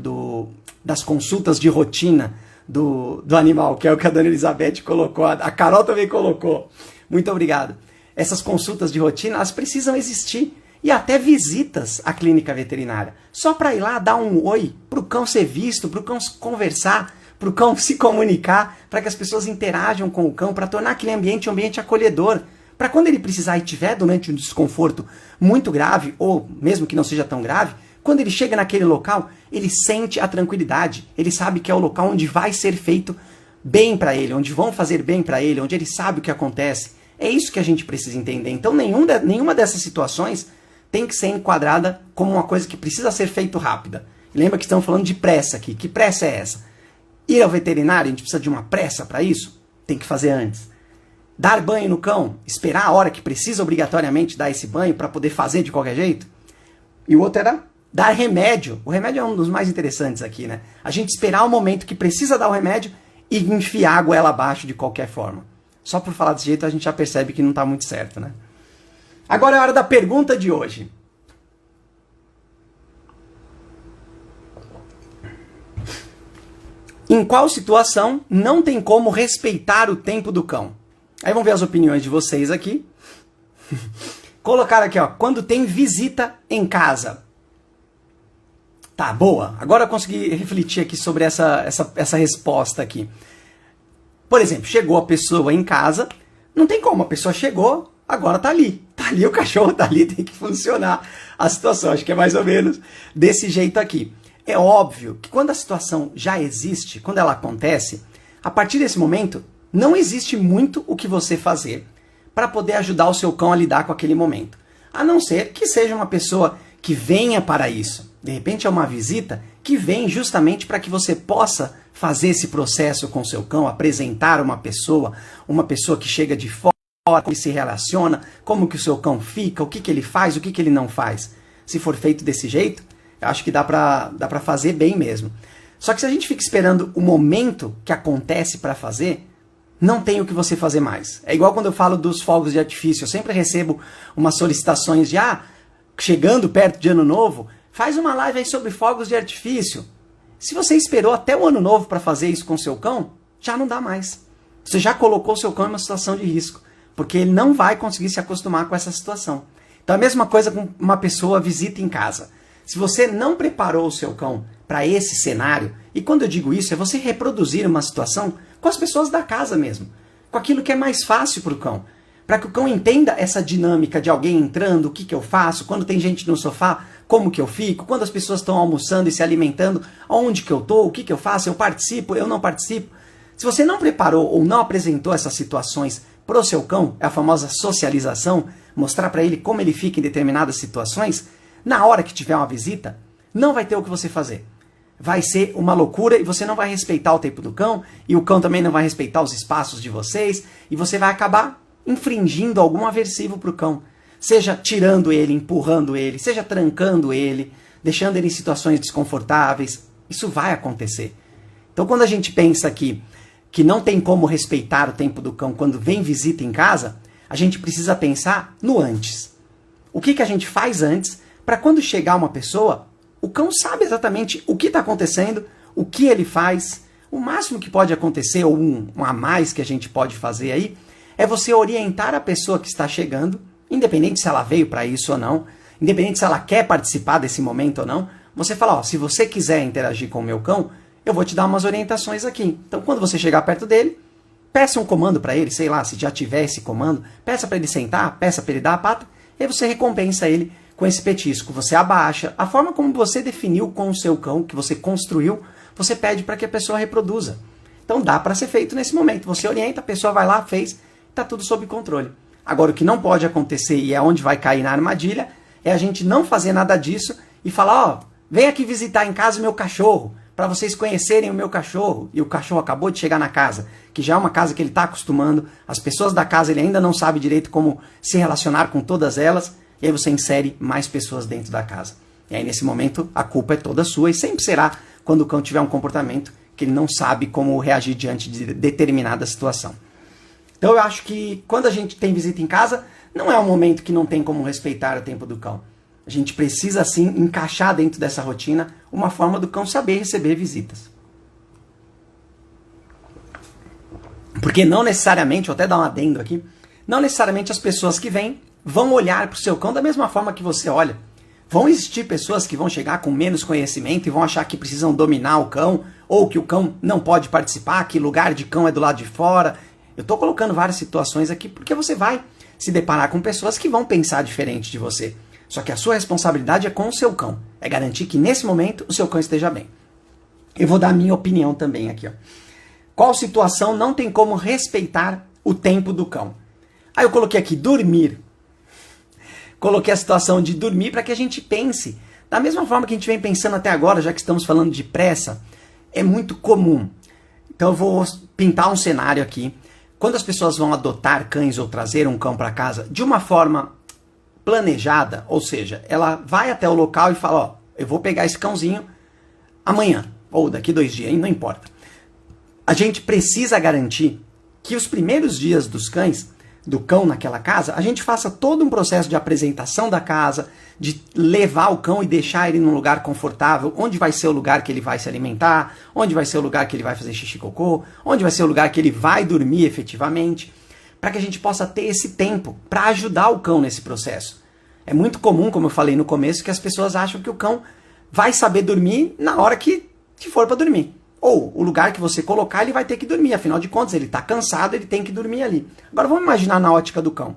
das consultas de rotina do animal, que é o que a dona Elizabeth colocou, a Carol também colocou. Muito obrigado. Essas consultas de rotina, elas precisam existir. E até visitas à clínica veterinária. Só para ir lá dar um oi, para o cão ser visto, para o cão conversar, para o cão se comunicar, para que as pessoas interajam com o cão, para tornar aquele ambiente um ambiente acolhedor. Para quando ele precisar e tiver durante um desconforto muito grave, ou mesmo que não seja tão grave, quando ele chega naquele local, ele sente a tranquilidade. Ele sabe que é o local onde vai ser feito bem para ele, onde vão fazer bem para ele, onde ele sabe o que acontece. É isso que a gente precisa entender. Então nenhuma dessas situações tem que ser enquadrada como uma coisa que precisa ser feito rápida. Lembra que estamos falando de pressa aqui. Que pressa é essa? Ir ao veterinário, a gente precisa de uma pressa para isso? Tem que fazer antes. Dar banho no cão, esperar a hora que precisa obrigatoriamente dar esse banho para poder fazer de qualquer jeito? E o outro era dar remédio. O remédio é um dos mais interessantes aqui, né? A gente esperar o momento que precisa dar o remédio e enfiar a goela abaixo de qualquer forma. Só por falar desse jeito a gente já percebe que não está muito certo, né? Agora é a hora da pergunta de hoje. Em qual situação não tem como respeitar o tempo do cão? Aí vamos ver as opiniões de vocês aqui. Colocaram aqui, ó, quando tem visita em casa. Tá, boa. Agora eu consegui refletir aqui sobre essa resposta aqui. Por exemplo, chegou a pessoa em casa, não tem como, a pessoa chegou, agora tá ali. Tá ali, o cachorro tá ali, tem que funcionar a situação. Acho que é mais ou menos desse jeito aqui. É óbvio que quando a situação já existe, quando ela acontece, a partir desse momento, não existe muito o que você fazer para poder ajudar o seu cão a lidar com aquele momento. A não ser que seja uma pessoa que venha para isso. De repente é uma visita que vem justamente para que você possa fazer esse processo com o seu cão, apresentar uma pessoa que chega de fora, como ele se relaciona, como que o seu cão fica, o que ele faz, o que ele não faz. Se for feito desse jeito, eu acho que dá pra fazer bem mesmo. Só que se a gente fica esperando o momento que acontece para fazer, não tem o que você fazer mais. É igual quando eu falo dos fogos de artifício. Eu sempre recebo umas solicitações de, chegando perto de Ano Novo, faz uma live aí sobre fogos de artifício. Se você esperou até o Ano Novo para fazer isso com o seu cão, já não dá mais. Você já colocou o seu cão em uma situação de risco, porque ele não vai conseguir se acostumar com essa situação. Então a mesma coisa com uma pessoa visita em casa. Se você não preparou o seu cão para esse cenário, e quando eu digo isso, é você reproduzir uma situação com as pessoas da casa mesmo, com aquilo que é mais fácil para o cão, para que o cão entenda essa dinâmica de alguém entrando, o que eu faço, quando tem gente no sofá, como que eu fico, quando as pessoas estão almoçando e se alimentando, onde que eu estou, o que eu faço, eu participo, eu não participo. Se você não preparou ou não apresentou essas situações para o seu cão, é a famosa socialização, mostrar para ele como ele fica em determinadas situações, na hora que tiver uma visita, não vai ter o que você fazer. Vai ser uma loucura e você não vai respeitar o tempo do cão, e o cão também não vai respeitar os espaços de vocês, e você vai acabar infringindo algum aversivo para o cão. Seja tirando ele, empurrando ele, seja trancando ele, deixando ele em situações desconfortáveis. Isso vai acontecer. Então quando a gente pensa aqui que não tem como respeitar o tempo do cão quando vem visita em casa, a gente precisa pensar no antes. O que a gente faz antes para quando chegar uma pessoa, o cão sabe exatamente o que está acontecendo, o que ele faz. O máximo que pode acontecer, ou um a mais que a gente pode fazer aí, é você orientar a pessoa que está chegando, independente se ela veio para isso ou não, independente se ela quer participar desse momento ou não, você fala, se você quiser interagir com o meu cão, eu vou te dar umas orientações aqui. Então, quando você chegar perto dele, peça um comando para ele, sei lá, se já tiver esse comando, peça para ele sentar, peça para ele dar a pata, e aí você recompensa ele com esse petisco. Você abaixa. A forma como você definiu com o seu cão, que você construiu, você pede para que a pessoa reproduza. Então dá para ser feito nesse momento. Você orienta, a pessoa vai lá, fez, está tudo sob controle. Agora, o que não pode acontecer, e é onde vai cair na armadilha, é a gente não fazer nada disso e falar, ó, vem aqui visitar em casa o meu cachorro, para vocês conhecerem o meu cachorro. E o cachorro acabou de chegar na casa, que já é uma casa que ele está acostumando, as pessoas da casa ele ainda não sabe direito como se relacionar com todas elas, e aí você insere mais pessoas dentro da casa. E aí nesse momento a culpa é toda sua, e sempre será quando o cão tiver um comportamento que ele não sabe como reagir diante de determinada situação. Então eu acho que quando a gente tem visita em casa, não é um momento que não tem como respeitar o tempo do cão. A gente precisa, sim, encaixar dentro dessa rotina uma forma do cão saber receber visitas. Porque não necessariamente, vou até dar um adendo aqui, não necessariamente as pessoas que vêm vão olhar para o seu cão da mesma forma que você olha. Vão existir pessoas que vão chegar com menos conhecimento e vão achar que precisam dominar o cão, ou que o cão não pode participar, que lugar de cão é do lado de fora. Eu estou colocando várias situações aqui porque você vai se deparar com pessoas que vão pensar diferente de você. Só que a sua responsabilidade é com o seu cão. É garantir que nesse momento o seu cão esteja bem. Eu vou dar a minha opinião também aqui, ó. Qual situação não tem como respeitar o tempo do cão? Aí eu coloquei aqui dormir. Coloquei a situação de dormir para que a gente pense. Da mesma forma que a gente vem pensando até agora, já que estamos falando de pressa, é muito comum. Então eu vou pintar um cenário aqui. Quando as pessoas vão adotar cães ou trazer um cão para casa, de uma forma planejada, ou seja, ela vai até o local e fala, ó, eu vou pegar esse cãozinho amanhã, ou daqui 2 dias, não importa. A gente precisa garantir que os primeiros dias do cão naquela casa, a gente faça todo um processo de apresentação da casa, de levar o cão e deixar ele num lugar confortável, onde vai ser o lugar que ele vai se alimentar, onde vai ser o lugar que ele vai fazer xixi e cocô, onde vai ser o lugar que ele vai dormir efetivamente, para que a gente possa ter esse tempo para ajudar o cão nesse processo. É muito comum, como eu falei no começo, que as pessoas acham que o cão vai saber dormir na hora que for para dormir. Ou o lugar que você colocar, ele vai ter que dormir. Afinal de contas, ele está cansado, ele tem que dormir ali. Agora vamos imaginar na ótica do cão.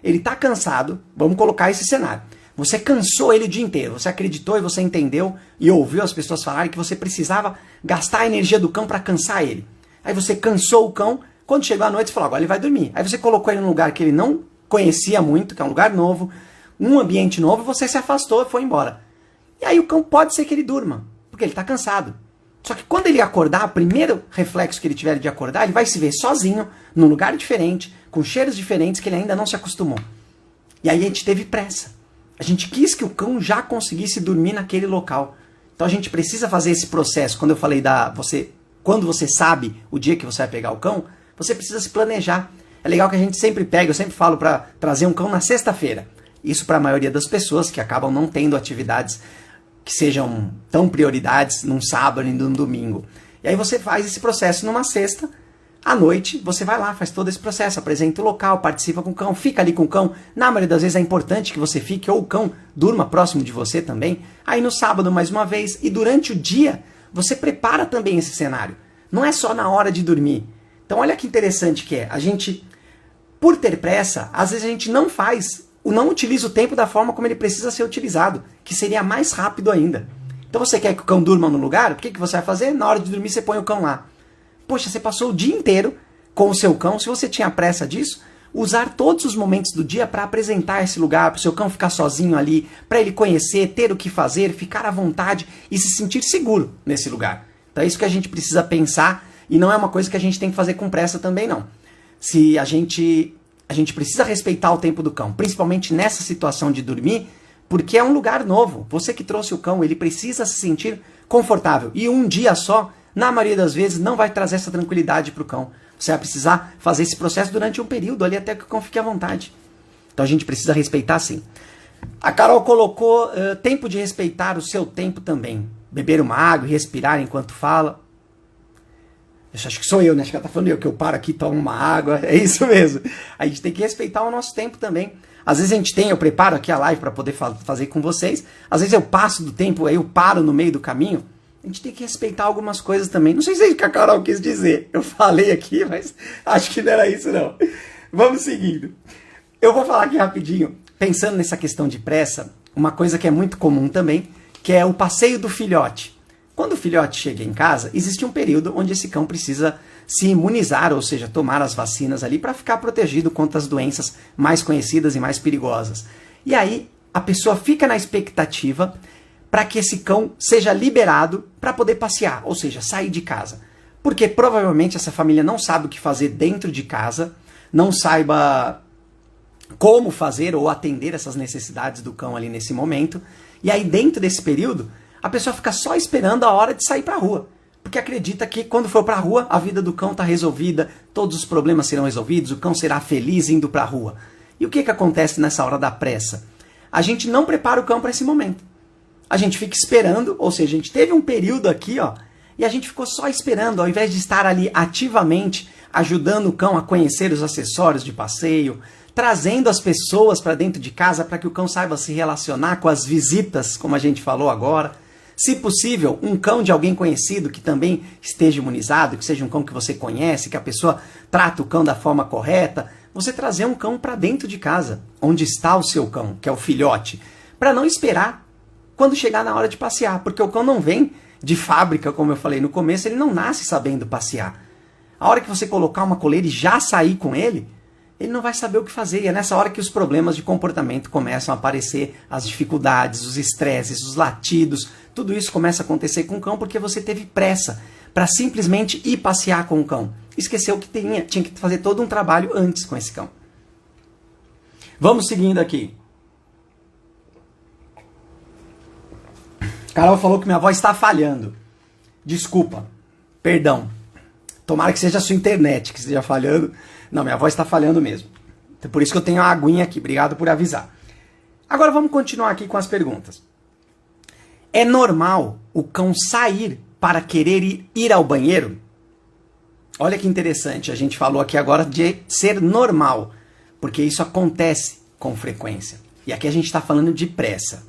Ele está cansado, vamos colocar esse cenário. Você cansou ele o dia inteiro, você acreditou e você entendeu e ouviu as pessoas falarem que você precisava gastar a energia do cão para cansar ele. Aí você cansou o cão, quando chegou a noite você falou, agora ele vai dormir. Aí você colocou ele num lugar que ele não conhecia muito, que é um lugar novo, um ambiente novo, você se afastou e foi embora. E aí o cão pode ser que ele durma, porque ele está cansado. Só que quando ele acordar, o primeiro reflexo que ele tiver de acordar, ele vai se ver sozinho, num lugar diferente, com cheiros diferentes que ele ainda não se acostumou. E aí a gente teve pressa. A gente quis que o cão já conseguisse dormir naquele local. Então a gente precisa fazer esse processo. Quando eu falei quando você sabe o dia que você vai pegar o cão, você precisa se planejar. É legal que a gente sempre pega, eu sempre falo para trazer um cão na sexta-feira. Isso para a maioria das pessoas que acabam não tendo atividades que sejam tão prioridades num sábado e num domingo. E aí você faz esse processo numa sexta, à noite você vai lá, faz todo esse processo, apresenta o local, participa com o cão, fica ali com o cão. Na maioria das vezes é importante que você fique, ou o cão durma próximo de você também. Aí no sábado mais uma vez, e durante o dia você prepara também esse cenário. Não é só na hora de dormir. Então olha que interessante que é, a gente, por ter pressa, às vezes a gente não utiliza o tempo da forma como ele precisa ser utilizado, que seria mais rápido ainda. Então você quer que o cão durma no lugar? O que você vai fazer? Na hora de dormir você põe o cão lá. Poxa, você passou o dia inteiro com o seu cão, se você tinha pressa disso, usar todos os momentos do dia para apresentar esse lugar, para o seu cão ficar sozinho ali, para ele conhecer, ter o que fazer, ficar à vontade e se sentir seguro nesse lugar. Então é isso que a gente precisa pensar e não é uma coisa que a gente tem que fazer com pressa também não. Se a gente precisa respeitar o tempo do cão, principalmente nessa situação de dormir, porque é um lugar novo. Você que trouxe o cão, ele precisa se sentir confortável. E um dia só, na maioria das vezes, não vai trazer essa tranquilidade para o cão. Você vai precisar fazer esse processo durante um período ali até que o cão fique à vontade. Então a gente precisa respeitar sim. A Carol colocou tempo de respeitar o seu tempo também. Beber uma água e respirar enquanto fala. Eu acho que sou eu, né? Acho que ela tá falando que eu paro aqui, tomo uma água. É isso mesmo. A gente tem que respeitar o nosso tempo também. Às vezes eu preparo aqui a live para poder fazer com vocês. Às vezes eu passo do tempo, aí eu paro no meio do caminho. A gente tem que respeitar algumas coisas também. Não sei se é isso que a Carol quis dizer. Eu falei aqui, mas acho que não era isso não. Vamos seguindo. Eu vou falar aqui rapidinho, pensando nessa questão de pressa, uma coisa que é muito comum também, que é o passeio do filhote. Quando o filhote chega em casa, existe um período onde esse cão precisa se imunizar, ou seja, tomar as vacinas ali para ficar protegido contra as doenças mais conhecidas e mais perigosas. E aí a pessoa fica na expectativa para que esse cão seja liberado para poder passear, ou seja, sair de casa. Porque provavelmente essa família não sabe o que fazer dentro de casa, não saiba como fazer ou atender essas necessidades do cão ali nesse momento. E aí dentro desse período, a pessoa fica só esperando a hora de sair para a rua. Porque acredita que quando for para a rua, a vida do cão está resolvida, todos os problemas serão resolvidos, o cão será feliz indo para a rua. E o que acontece nessa hora da pressa? A gente não prepara o cão para esse momento. A gente fica esperando, ou seja, a gente teve um período aqui, ó, e a gente ficou só esperando, ao invés de estar ali ativamente ajudando o cão a conhecer os acessórios de passeio, trazendo as pessoas para dentro de casa para que o cão saiba se relacionar com as visitas, como a gente falou agora. Se possível, um cão de alguém conhecido que também esteja imunizado, que seja um cão que você conhece, que a pessoa trata o cão da forma correta. Você trazer um cão para dentro de casa, onde está o seu cão, que é o filhote, para não esperar quando chegar na hora de passear, porque o cão não vem de fábrica, como eu falei no começo, ele não nasce sabendo passear. A hora que você colocar uma coleira e já sair com ele não vai saber o que fazer. E é nessa hora que os problemas de comportamento começam a aparecer, as dificuldades, os estresses, os latidos, tudo isso começa a acontecer com o cão porque você teve pressa para simplesmente ir passear com o cão. Esqueceu que tinha que fazer todo um trabalho antes com esse cão. Vamos seguindo aqui. Carol falou que minha voz está falhando. Desculpa. Perdão. Tomara que seja a sua internet que esteja falhando. Não, minha voz está falhando mesmo. Então, por isso que eu tenho a aguinha aqui. Obrigado por avisar. Agora vamos continuar aqui com as perguntas. É normal o cão sair para querer ir ao banheiro? Olha que interessante. A gente falou aqui agora de ser normal. Porque isso acontece com frequência. E aqui a gente está falando de pressa.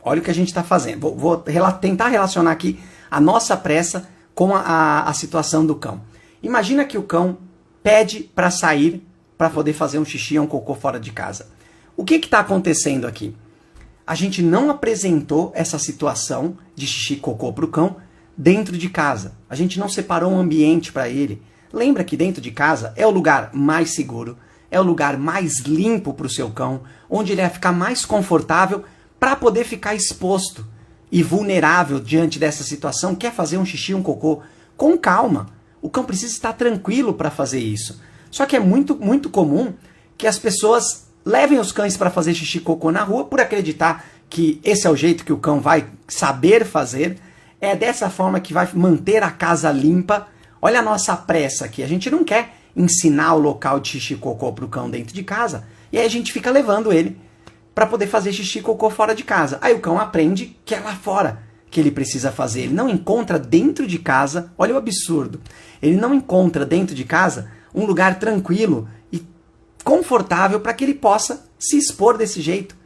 Olha o que a gente está fazendo. Vou tentar relacionar aqui a nossa pressa com a situação do cão. Imagina que o cão pede para sair para poder fazer um xixi ou um cocô fora de casa. O que está acontecendo aqui? A gente não apresentou essa situação de xixi e cocô para o cão dentro de casa. A gente não separou um ambiente para ele. Lembra que dentro de casa é o lugar mais seguro, é o lugar mais limpo para o seu cão, onde ele vai ficar mais confortável para poder ficar exposto e vulnerável diante dessa situação. Quer fazer um xixi, um cocô? Com calma. O cão precisa estar tranquilo para fazer isso. Só que é muito, muito comum que as pessoas levem os cães para fazer xixi e cocô na rua por acreditar que esse é o jeito que o cão vai saber fazer. É dessa forma que vai manter a casa limpa. Olha a nossa pressa aqui. A gente não quer ensinar o local de xixi e cocô para o cão dentro de casa. E aí a gente fica levando ele para poder fazer xixi e cocô fora de casa. Aí o cão aprende que é lá fora que ele precisa fazer. Ele não encontra dentro de casa, olha o absurdo, ele não encontra dentro de casa um lugar tranquilo e confortável para que ele possa se expor desse jeito,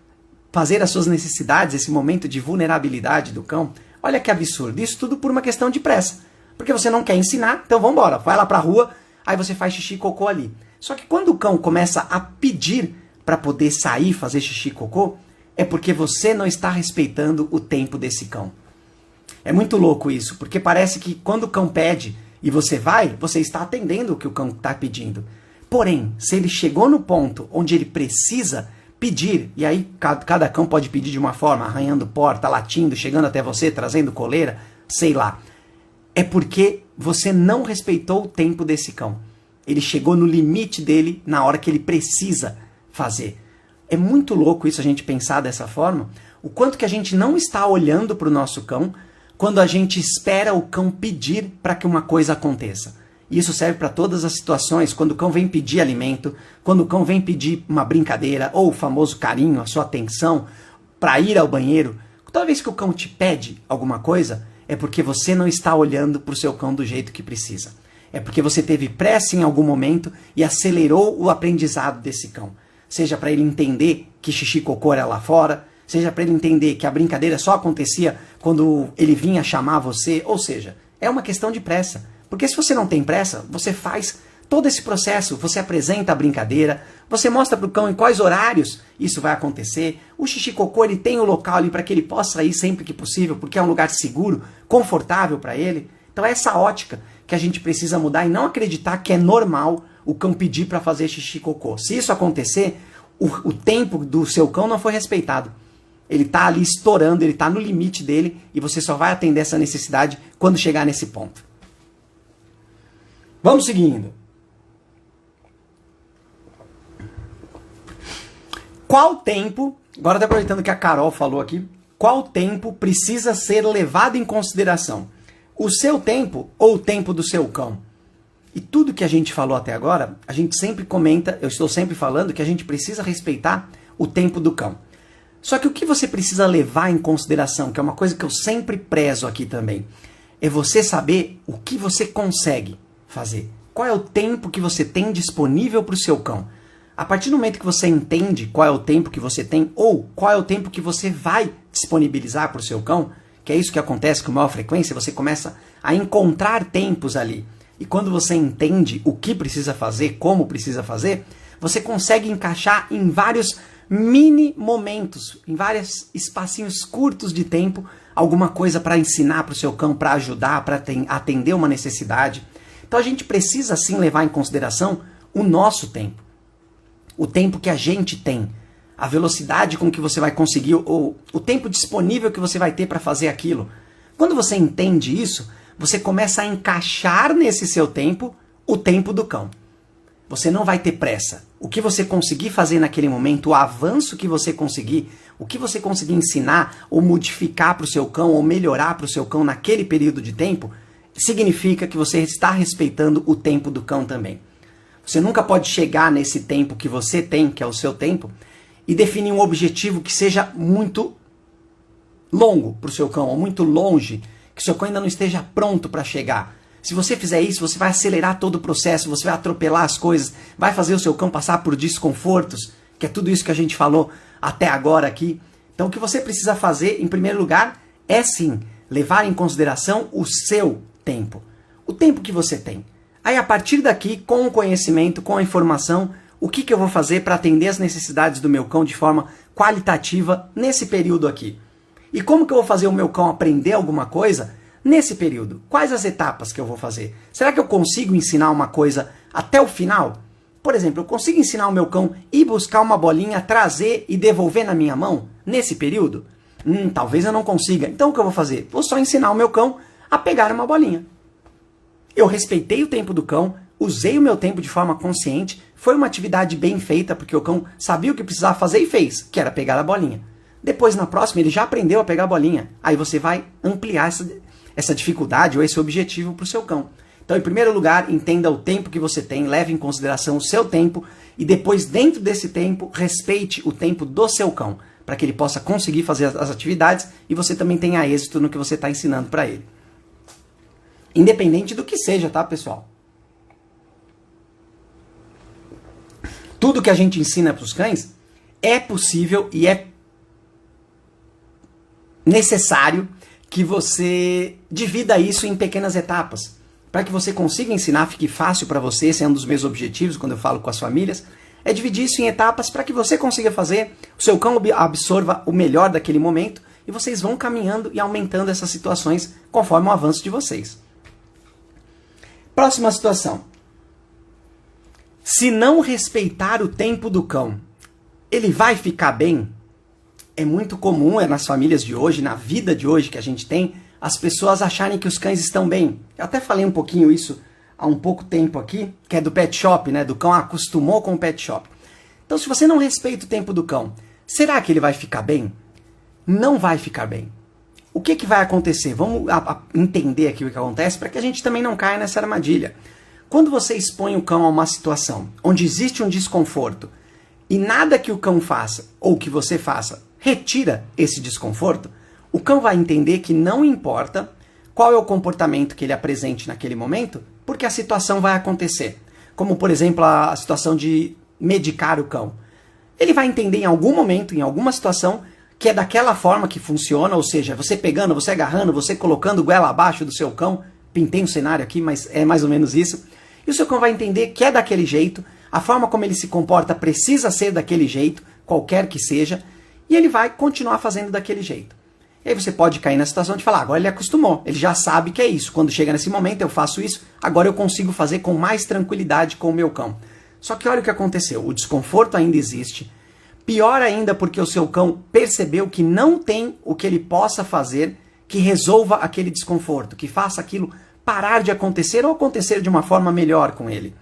fazer as suas necessidades, esse momento de vulnerabilidade do cão. Olha que absurdo, isso tudo por uma questão de pressa, porque você não quer ensinar, então vamos embora, vai lá para a rua, aí você faz xixi e cocô ali. Só que quando o cão começa a pedir para poder sair, fazer xixi e cocô, é porque você não está respeitando o tempo desse cão. É muito louco isso, porque parece que quando o cão pede e você vai, você está atendendo o que o cão está pedindo. Porém, se ele chegou no ponto onde ele precisa pedir, e aí cada cão pode pedir de uma forma, arranhando porta, latindo, chegando até você, trazendo coleira, sei lá. É porque você não respeitou o tempo desse cão. Ele chegou no limite dele na hora que ele precisa fazer. É muito louco isso a gente pensar dessa forma, o quanto que a gente não está olhando para o nosso cão quando a gente espera o cão pedir para que uma coisa aconteça. E isso serve para todas as situações, quando o cão vem pedir alimento, quando o cão vem pedir uma brincadeira, ou o famoso carinho, a sua atenção, para ir ao banheiro. Toda vez que o cão te pede alguma coisa, é porque você não está olhando para o seu cão do jeito que precisa. É porque você teve pressa em algum momento e acelerou o aprendizado desse cão. Seja para ele entender que xixi e cocô era lá fora, seja para ele entender que a brincadeira só acontecia quando ele vinha chamar você, ou seja, é uma questão de pressa. Porque se você não tem pressa, você faz Todo esse processo, você apresenta a brincadeira, você mostra para o cão em quais horários isso vai acontecer. O xixi cocô, ele tem o local ali para que ele possa ir sempre que possível, porque é um lugar seguro, confortável para ele. Então é essa ótica que a gente precisa mudar e não acreditar que é normal o cão pedir para fazer xixi cocô. Se isso acontecer, o tempo do seu cão não foi respeitado. Ele está ali estourando, ele está no limite dele e você só vai atender essa necessidade quando chegar nesse ponto. Vamos seguindo. Qual tempo, agora está aproveitando que a Carol falou aqui, qual tempo precisa ser levado em consideração? O seu tempo ou o tempo do seu cão? E tudo que a gente falou até agora, a gente sempre comenta, eu estou sempre falando que a gente precisa respeitar o tempo do cão. Só que o que você precisa levar em consideração, que é uma coisa que eu sempre prezo aqui também, é você saber o que você consegue fazer. Qual é o tempo que você tem disponível para o seu cão? A partir do momento que você entende qual é o tempo que você tem ou qual é o tempo que você vai disponibilizar para o seu cão, que é isso que acontece com maior frequência, você começa a encontrar tempos ali. E quando você entende o que precisa fazer, como precisa fazer, você consegue encaixar em vários mini momentos, em vários espacinhos curtos de tempo, alguma coisa para ensinar para o seu cão, para ajudar, para atender uma necessidade. Então a gente precisa sim levar em consideração o nosso tempo. O tempo que a gente tem, a velocidade com que você vai conseguir, o tempo disponível que você vai ter para fazer aquilo. Quando você entende isso, você começa a encaixar nesse seu tempo o tempo do cão. Você não vai ter pressa. O que você conseguir fazer naquele momento, o avanço que você conseguir, o que você conseguir ensinar ou modificar para o seu cão ou melhorar para o seu cão naquele período de tempo, significa que você está respeitando o tempo do cão também. Você nunca pode chegar nesse tempo que você tem, que é o seu tempo, e definir um objetivo que seja muito longo para o seu cão, ou muito longe, que o seu cão ainda não esteja pronto para chegar. Se você fizer isso, você vai acelerar todo o processo, você vai atropelar as coisas, vai fazer o seu cão passar por desconfortos, que é tudo isso que a gente falou até agora aqui. Então o que você precisa fazer, em primeiro lugar, é sim levar em consideração o seu tempo. O tempo que você tem. Aí a partir daqui, com o conhecimento, com a informação, o que eu vou fazer para atender as necessidades do meu cão de forma qualitativa nesse período aqui? E como que eu vou fazer o meu cão aprender alguma coisa nesse período? Quais as etapas que eu vou fazer? Será que eu consigo ensinar uma coisa até o final? Por exemplo, eu consigo ensinar o meu cão a ir buscar uma bolinha, trazer e devolver na minha mão nesse período? Talvez eu não consiga. Então o que eu vou fazer? Vou só ensinar o meu cão a pegar uma bolinha. Eu respeitei o tempo do cão, usei o meu tempo de forma consciente, foi uma atividade bem feita, porque o cão sabia o que precisava fazer e fez, que era pegar a bolinha. Depois, na próxima, ele já aprendeu a pegar a bolinha. Aí você vai ampliar essa dificuldade ou esse objetivo para o seu cão. Então, em primeiro lugar, entenda o tempo que você tem, leve em consideração o seu tempo e depois, dentro desse tempo, respeite o tempo do seu cão, para que ele possa conseguir fazer as atividades e você também tenha êxito no que você está ensinando para ele. Independente do que seja, tá, pessoal? Tudo que a gente ensina para os cães é possível e é necessário que você divida isso em pequenas etapas. Para que você consiga ensinar, fique fácil para você, esse é um dos meus objetivos quando eu falo com as famílias, é dividir isso em etapas para que você consiga fazer, o seu cão absorva o melhor daquele momento e vocês vão caminhando e aumentando essas situações conforme o avanço de vocês. Próxima situação. Se não respeitar o tempo do cão, ele vai ficar bem? É muito comum nas famílias de hoje, na vida de hoje que a gente tem, as pessoas acharem que os cães estão bem. Eu até falei um pouquinho isso há um pouco tempo aqui, que é do pet shop, né? Do cão acostumou com o pet shop. Então, se você não respeita o tempo do cão, será que ele vai ficar bem? Não vai ficar bem. O que vai acontecer? Vamos entender aqui o que acontece para que a gente também não caia nessa armadilha. Quando você expõe o cão a uma situação onde existe um desconforto e nada que o cão faça ou que você faça retira esse desconforto, o cão vai entender que não importa qual é o comportamento que ele apresente naquele momento, porque a situação vai acontecer. Como, por exemplo, a situação de medicar o cão. Ele vai entender em algum momento, em alguma situação, que é daquela forma que funciona, ou seja, você pegando, você agarrando, você colocando goela abaixo do seu cão, pintei um cenário aqui, mas é mais ou menos isso, E o seu cão vai entender que é daquele jeito, a forma como ele se comporta precisa ser daquele jeito, qualquer que seja, e ele vai continuar fazendo daquele jeito. E aí você pode cair na situação de falar, agora ele acostumou, ele já sabe que é isso. Quando chega nesse momento eu faço isso, agora eu consigo fazer com mais tranquilidade com o meu cão. Só que olha o que aconteceu, o desconforto ainda existe. Pior ainda porque o seu cão percebeu que não tem o que ele possa fazer que resolva aquele desconforto, que faça aquilo parar de acontecer ou acontecer de uma forma melhor com ele.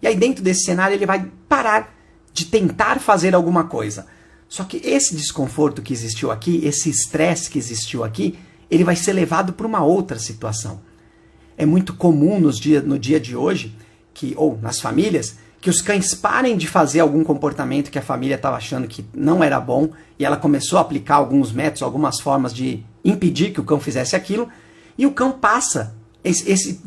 E aí dentro desse cenário ele vai parar de tentar fazer alguma coisa. Só que esse desconforto que existiu aqui, esse estresse que existiu aqui, ele vai ser levado para uma outra situação. É muito comum no dia de hoje, ou nas famílias, que os cães parem de fazer algum comportamento que a família estava achando que não era bom, e ela começou a aplicar alguns métodos, algumas formas de impedir que o cão fizesse aquilo, e o cão passa,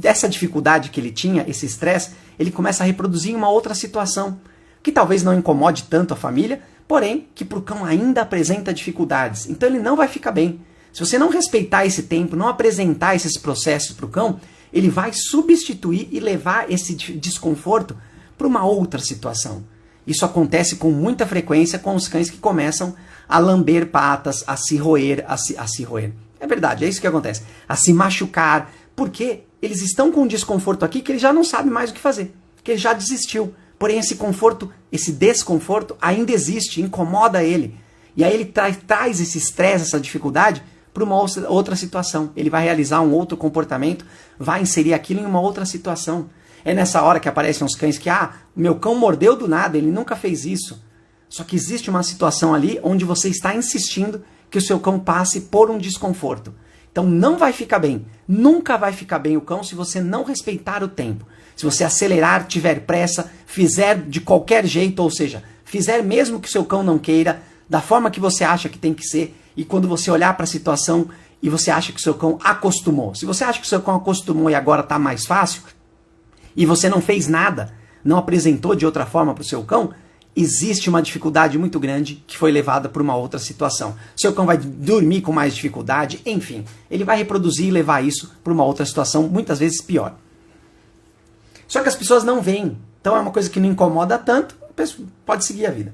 essa dificuldade que ele tinha, esse estresse, ele começa a reproduzir em uma outra situação, que talvez não incomode tanto a família, porém que para o cão ainda apresenta dificuldades. Então ele não vai ficar bem. Se você não respeitar esse tempo, não apresentar esses processos para o cão, ele vai substituir e levar esse desconforto para uma outra situação. Isso acontece com muita frequência com os cães que começam a lamber patas, a se roer, a se roer. É verdade, é isso que acontece. A se machucar, porque eles estão com um desconforto aqui que ele já não sabe mais o que fazer, que ele já desistiu. Porém, esse desconforto ainda existe, incomoda ele. E aí ele traz esse estresse, essa dificuldade para uma outra situação. Ele vai realizar um outro comportamento, vai inserir aquilo em uma outra situação. É nessa hora que aparecem os cães que, o meu cão mordeu do nada, ele nunca fez isso. Só que existe uma situação ali onde você está insistindo que o seu cão passe por um desconforto. Então não vai ficar bem, nunca vai ficar bem o cão se você não respeitar o tempo. Se você acelerar, tiver pressa, fizer de qualquer jeito, ou seja, fizer mesmo que o seu cão não queira, da forma que você acha que tem que ser, e quando você olhar para a situação e você acha que o seu cão acostumou. Se você acha que o seu cão acostumou e agora está mais fácil, e você não fez nada, não apresentou de outra forma para o seu cão, existe uma dificuldade muito grande que foi levada para uma outra situação. O seu cão vai dormir com mais dificuldade, enfim, ele vai reproduzir e levar isso para uma outra situação, muitas vezes pior. Só que as pessoas não veem, então é uma coisa que não incomoda tanto, a pessoa pode seguir a vida.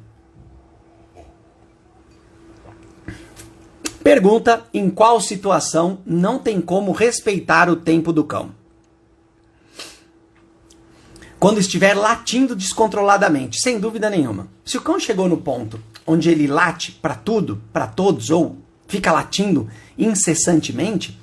Pergunta: em qual situação não tem como respeitar o tempo do cão? Quando estiver latindo descontroladamente, sem dúvida nenhuma. Se o cão chegou no ponto onde ele late para tudo, para todos, ou fica latindo incessantemente,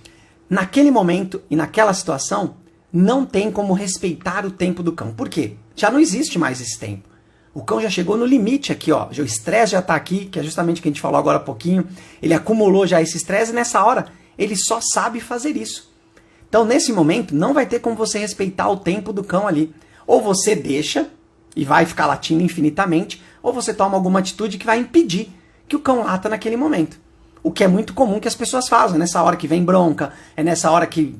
naquele momento e naquela situação, não tem como respeitar o tempo do cão. Por quê? Já não existe mais esse tempo. O cão já chegou no limite aqui, ó. O estresse já está aqui, que é justamente o que a gente falou agora há pouquinho. Ele acumulou já esse estresse e nessa hora ele só sabe fazer isso. Então, nesse momento, não vai ter como você respeitar o tempo do cão ali. Ou você deixa e vai ficar latindo infinitamente, ou você toma alguma atitude que vai impedir que o cão lata naquele momento. O que é muito comum que as pessoas fazem. Nessa hora que vem bronca, é nessa hora que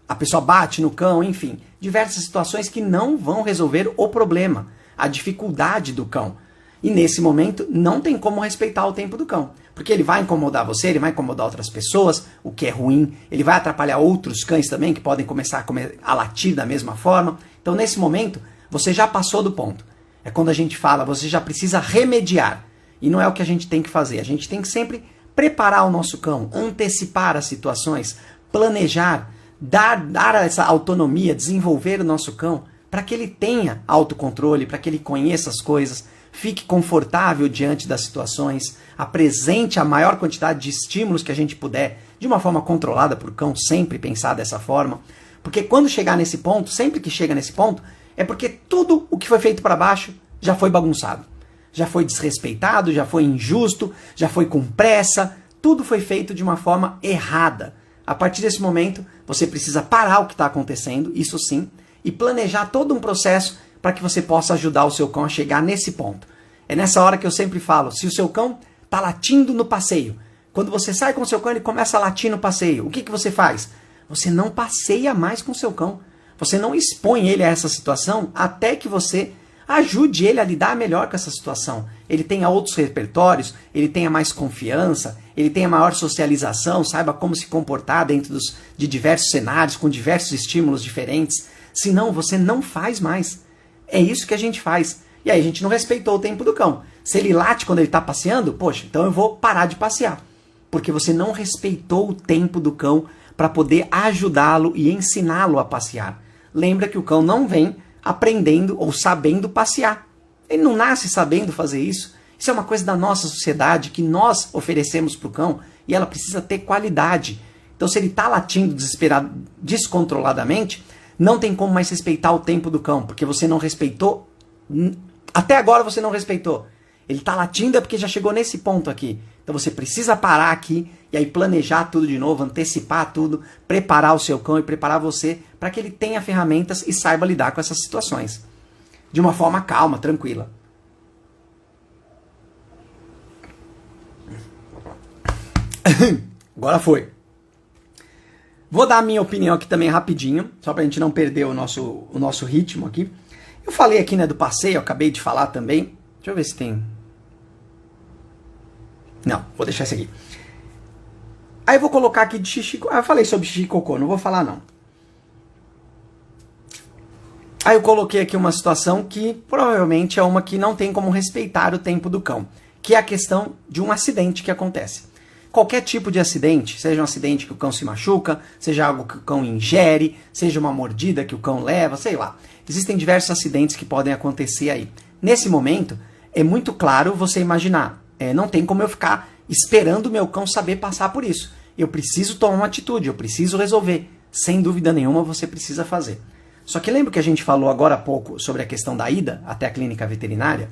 a pessoa bate no cão, enfim. Diversas situações que não vão resolver o problema, a dificuldade do cão. E nesse momento não tem como respeitar o tempo do cão. Porque ele vai incomodar você, ele vai incomodar outras pessoas, o que é ruim. Ele vai atrapalhar outros cães também, que podem começar a latir da mesma forma. Então, nesse momento, você já passou do ponto. É quando a gente fala, você já precisa remediar. E não é o que a gente tem que fazer. A gente tem que sempre preparar o nosso cão, antecipar as situações, planejar, dar essa autonomia, desenvolver o nosso cão, para que ele tenha autocontrole, para que ele conheça as coisas, fique confortável diante das situações, apresente a maior quantidade de estímulos que a gente puder, de uma forma controlada para o cão, sempre pensar dessa forma. Porque quando chegar nesse ponto, sempre que chega nesse ponto, é porque tudo o que foi feito para baixo já foi bagunçado. Já foi desrespeitado, já foi injusto, já foi com pressa, tudo foi feito de uma forma errada. A partir desse momento, você precisa parar o que está acontecendo, isso sim, e planejar todo um processo para que você possa ajudar o seu cão a chegar nesse ponto. É nessa hora que eu sempre falo, se o seu cão está latindo no passeio, quando você sai com o seu cão, ele começa a latir no passeio, o que você faz? Você não passeia mais com o seu cão. Você não expõe ele a essa situação até que você ajude ele a lidar melhor com essa situação. Ele tenha outros repertórios, ele tenha mais confiança, ele tenha maior socialização, saiba como se comportar dentro de diversos cenários, com diversos estímulos diferentes. senão você não faz mais. É isso que a gente faz. E aí a gente não respeitou o tempo do cão. Se ele late quando ele está passeando, poxa, então eu vou parar de passear. Porque você não respeitou o tempo do cão para poder ajudá-lo e ensiná-lo a passear. Lembra que o cão não vem aprendendo ou sabendo passear. Ele não nasce sabendo fazer isso. Isso é uma coisa da nossa sociedade que nós oferecemos para o cão e ela precisa ter qualidade. Então, se ele está latindo descontroladamente, não tem como mais respeitar o tempo do cão, porque você não respeitou. Até agora você não respeitou. Ele está latindo é porque já chegou nesse ponto aqui. Então você precisa parar aqui e aí planejar tudo de novo, antecipar tudo, preparar o seu cão e preparar você para que ele tenha ferramentas e saiba lidar com essas situações. De uma forma calma, tranquila. Agora foi. Vou dar a minha opinião aqui também rapidinho, só para a gente não perder o nosso ritmo aqui. Eu falei aqui, né, do passeio, eu acabei de falar também. Deixa eu ver se tem... Não, vou deixar isso aqui. Aí eu vou colocar aqui de xixi... eu falei sobre xixi e cocô, não vou falar não. Aí eu coloquei aqui uma situação que provavelmente é uma que não tem como respeitar o tempo do cão, que é a questão de um acidente que acontece. Qualquer tipo de acidente, seja um acidente que o cão se machuca, seja algo que o cão ingere, seja uma mordida que o cão leva, sei lá. Existem diversos acidentes que podem acontecer aí. Nesse momento, é muito claro você imaginar, não tem como eu ficar esperando o meu cão saber passar por isso. Eu preciso tomar uma atitude, eu preciso resolver. Sem dúvida nenhuma, você precisa fazer. Só que lembra que a gente falou agora há pouco sobre a questão da ida até a clínica veterinária?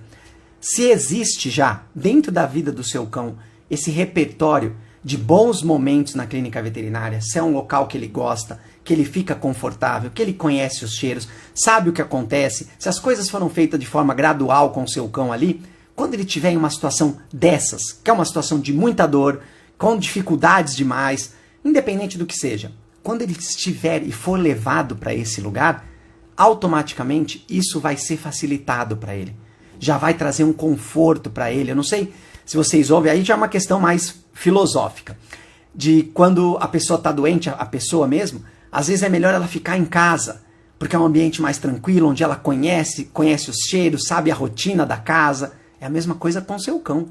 Se existe já, dentro da vida do seu cão, esse repertório de bons momentos na clínica veterinária, se é um local que ele gosta, que ele fica confortável, que ele conhece os cheiros, sabe o que acontece, se as coisas foram feitas de forma gradual com o seu cão ali, quando ele tiver em uma situação dessas, que é uma situação de muita dor, com dificuldades demais, independente do que seja, quando ele estiver e for levado para esse lugar, automaticamente isso vai ser facilitado para ele. Já vai trazer um conforto para ele. Eu não sei se vocês ouvem, aí já é uma questão mais filosófica. De quando a pessoa está doente, a pessoa mesmo, às vezes é melhor ela ficar em casa, porque é um ambiente mais tranquilo, onde ela conhece os cheiros, sabe a rotina da casa. É a mesma coisa com o seu cão.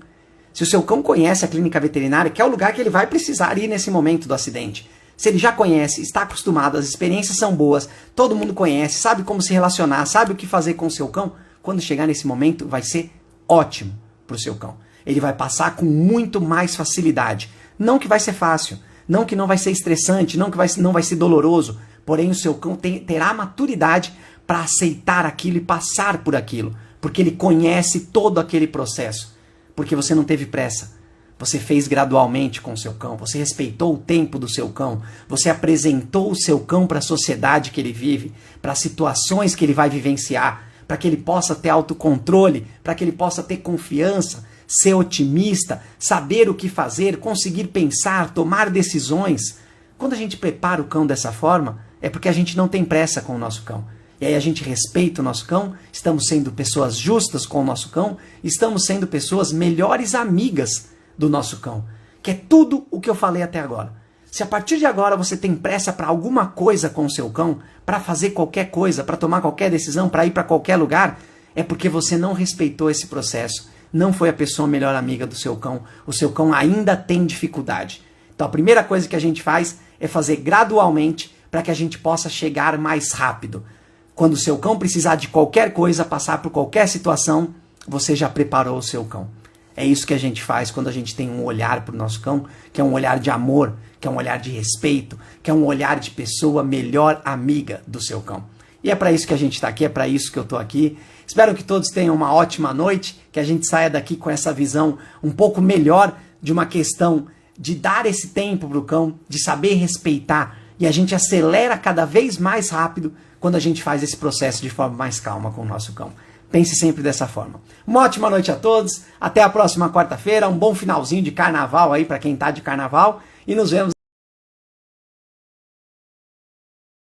Se o seu cão conhece a clínica veterinária, que é o lugar que ele vai precisar ir nesse momento do acidente, se ele já conhece, está acostumado, as experiências são boas, todo mundo conhece, sabe como se relacionar, sabe o que fazer com o seu cão, quando chegar nesse momento vai ser ótimo para o seu cão. Ele vai passar com muito mais facilidade. Não que vai ser fácil, não que não vai ser estressante, não que não vai ser doloroso, porém o seu cão terá maturidade para aceitar aquilo e passar por aquilo, porque ele conhece todo aquele processo, porque você não teve pressa. Você fez gradualmente com o seu cão, você respeitou o tempo do seu cão, você apresentou o seu cão para a sociedade que ele vive, para as situações que ele vai vivenciar, para que ele possa ter autocontrole, para que ele possa ter confiança, ser otimista, saber o que fazer, conseguir pensar, tomar decisões. Quando a gente prepara o cão dessa forma, é porque a gente não tem pressa com o nosso cão. E aí a gente respeita o nosso cão, estamos sendo pessoas justas com o nosso cão, estamos sendo pessoas melhores amigas do nosso cão, que é tudo o que eu falei até agora. Se a partir de agora você tem pressa para alguma coisa com o seu cão, para fazer qualquer coisa, para tomar qualquer decisão, para ir para qualquer lugar, é porque você não respeitou esse processo, não foi a pessoa melhor amiga do seu cão, o seu cão ainda tem dificuldade. Então a primeira coisa que a gente faz é fazer gradualmente para que a gente possa chegar mais rápido. Quando o seu cão precisar de qualquer coisa, passar por qualquer situação, você já preparou o seu cão. É isso que a gente faz quando a gente tem um olhar para o nosso cão, que é um olhar de amor, que é um olhar de respeito, que é um olhar de pessoa melhor amiga do seu cão. E é para isso que a gente está aqui, é para isso que eu estou aqui. Espero que todos tenham uma ótima noite, que a gente saia daqui com essa visão um pouco melhor de uma questão de dar esse tempo para o cão, de saber respeitar. E a gente acelera cada vez mais rápido quando a gente faz esse processo de forma mais calma com o nosso cão. Pense sempre dessa forma. Uma ótima noite a todos. Até a próxima quarta-feira. Um bom finalzinho de carnaval aí para quem está de carnaval. E nos vemos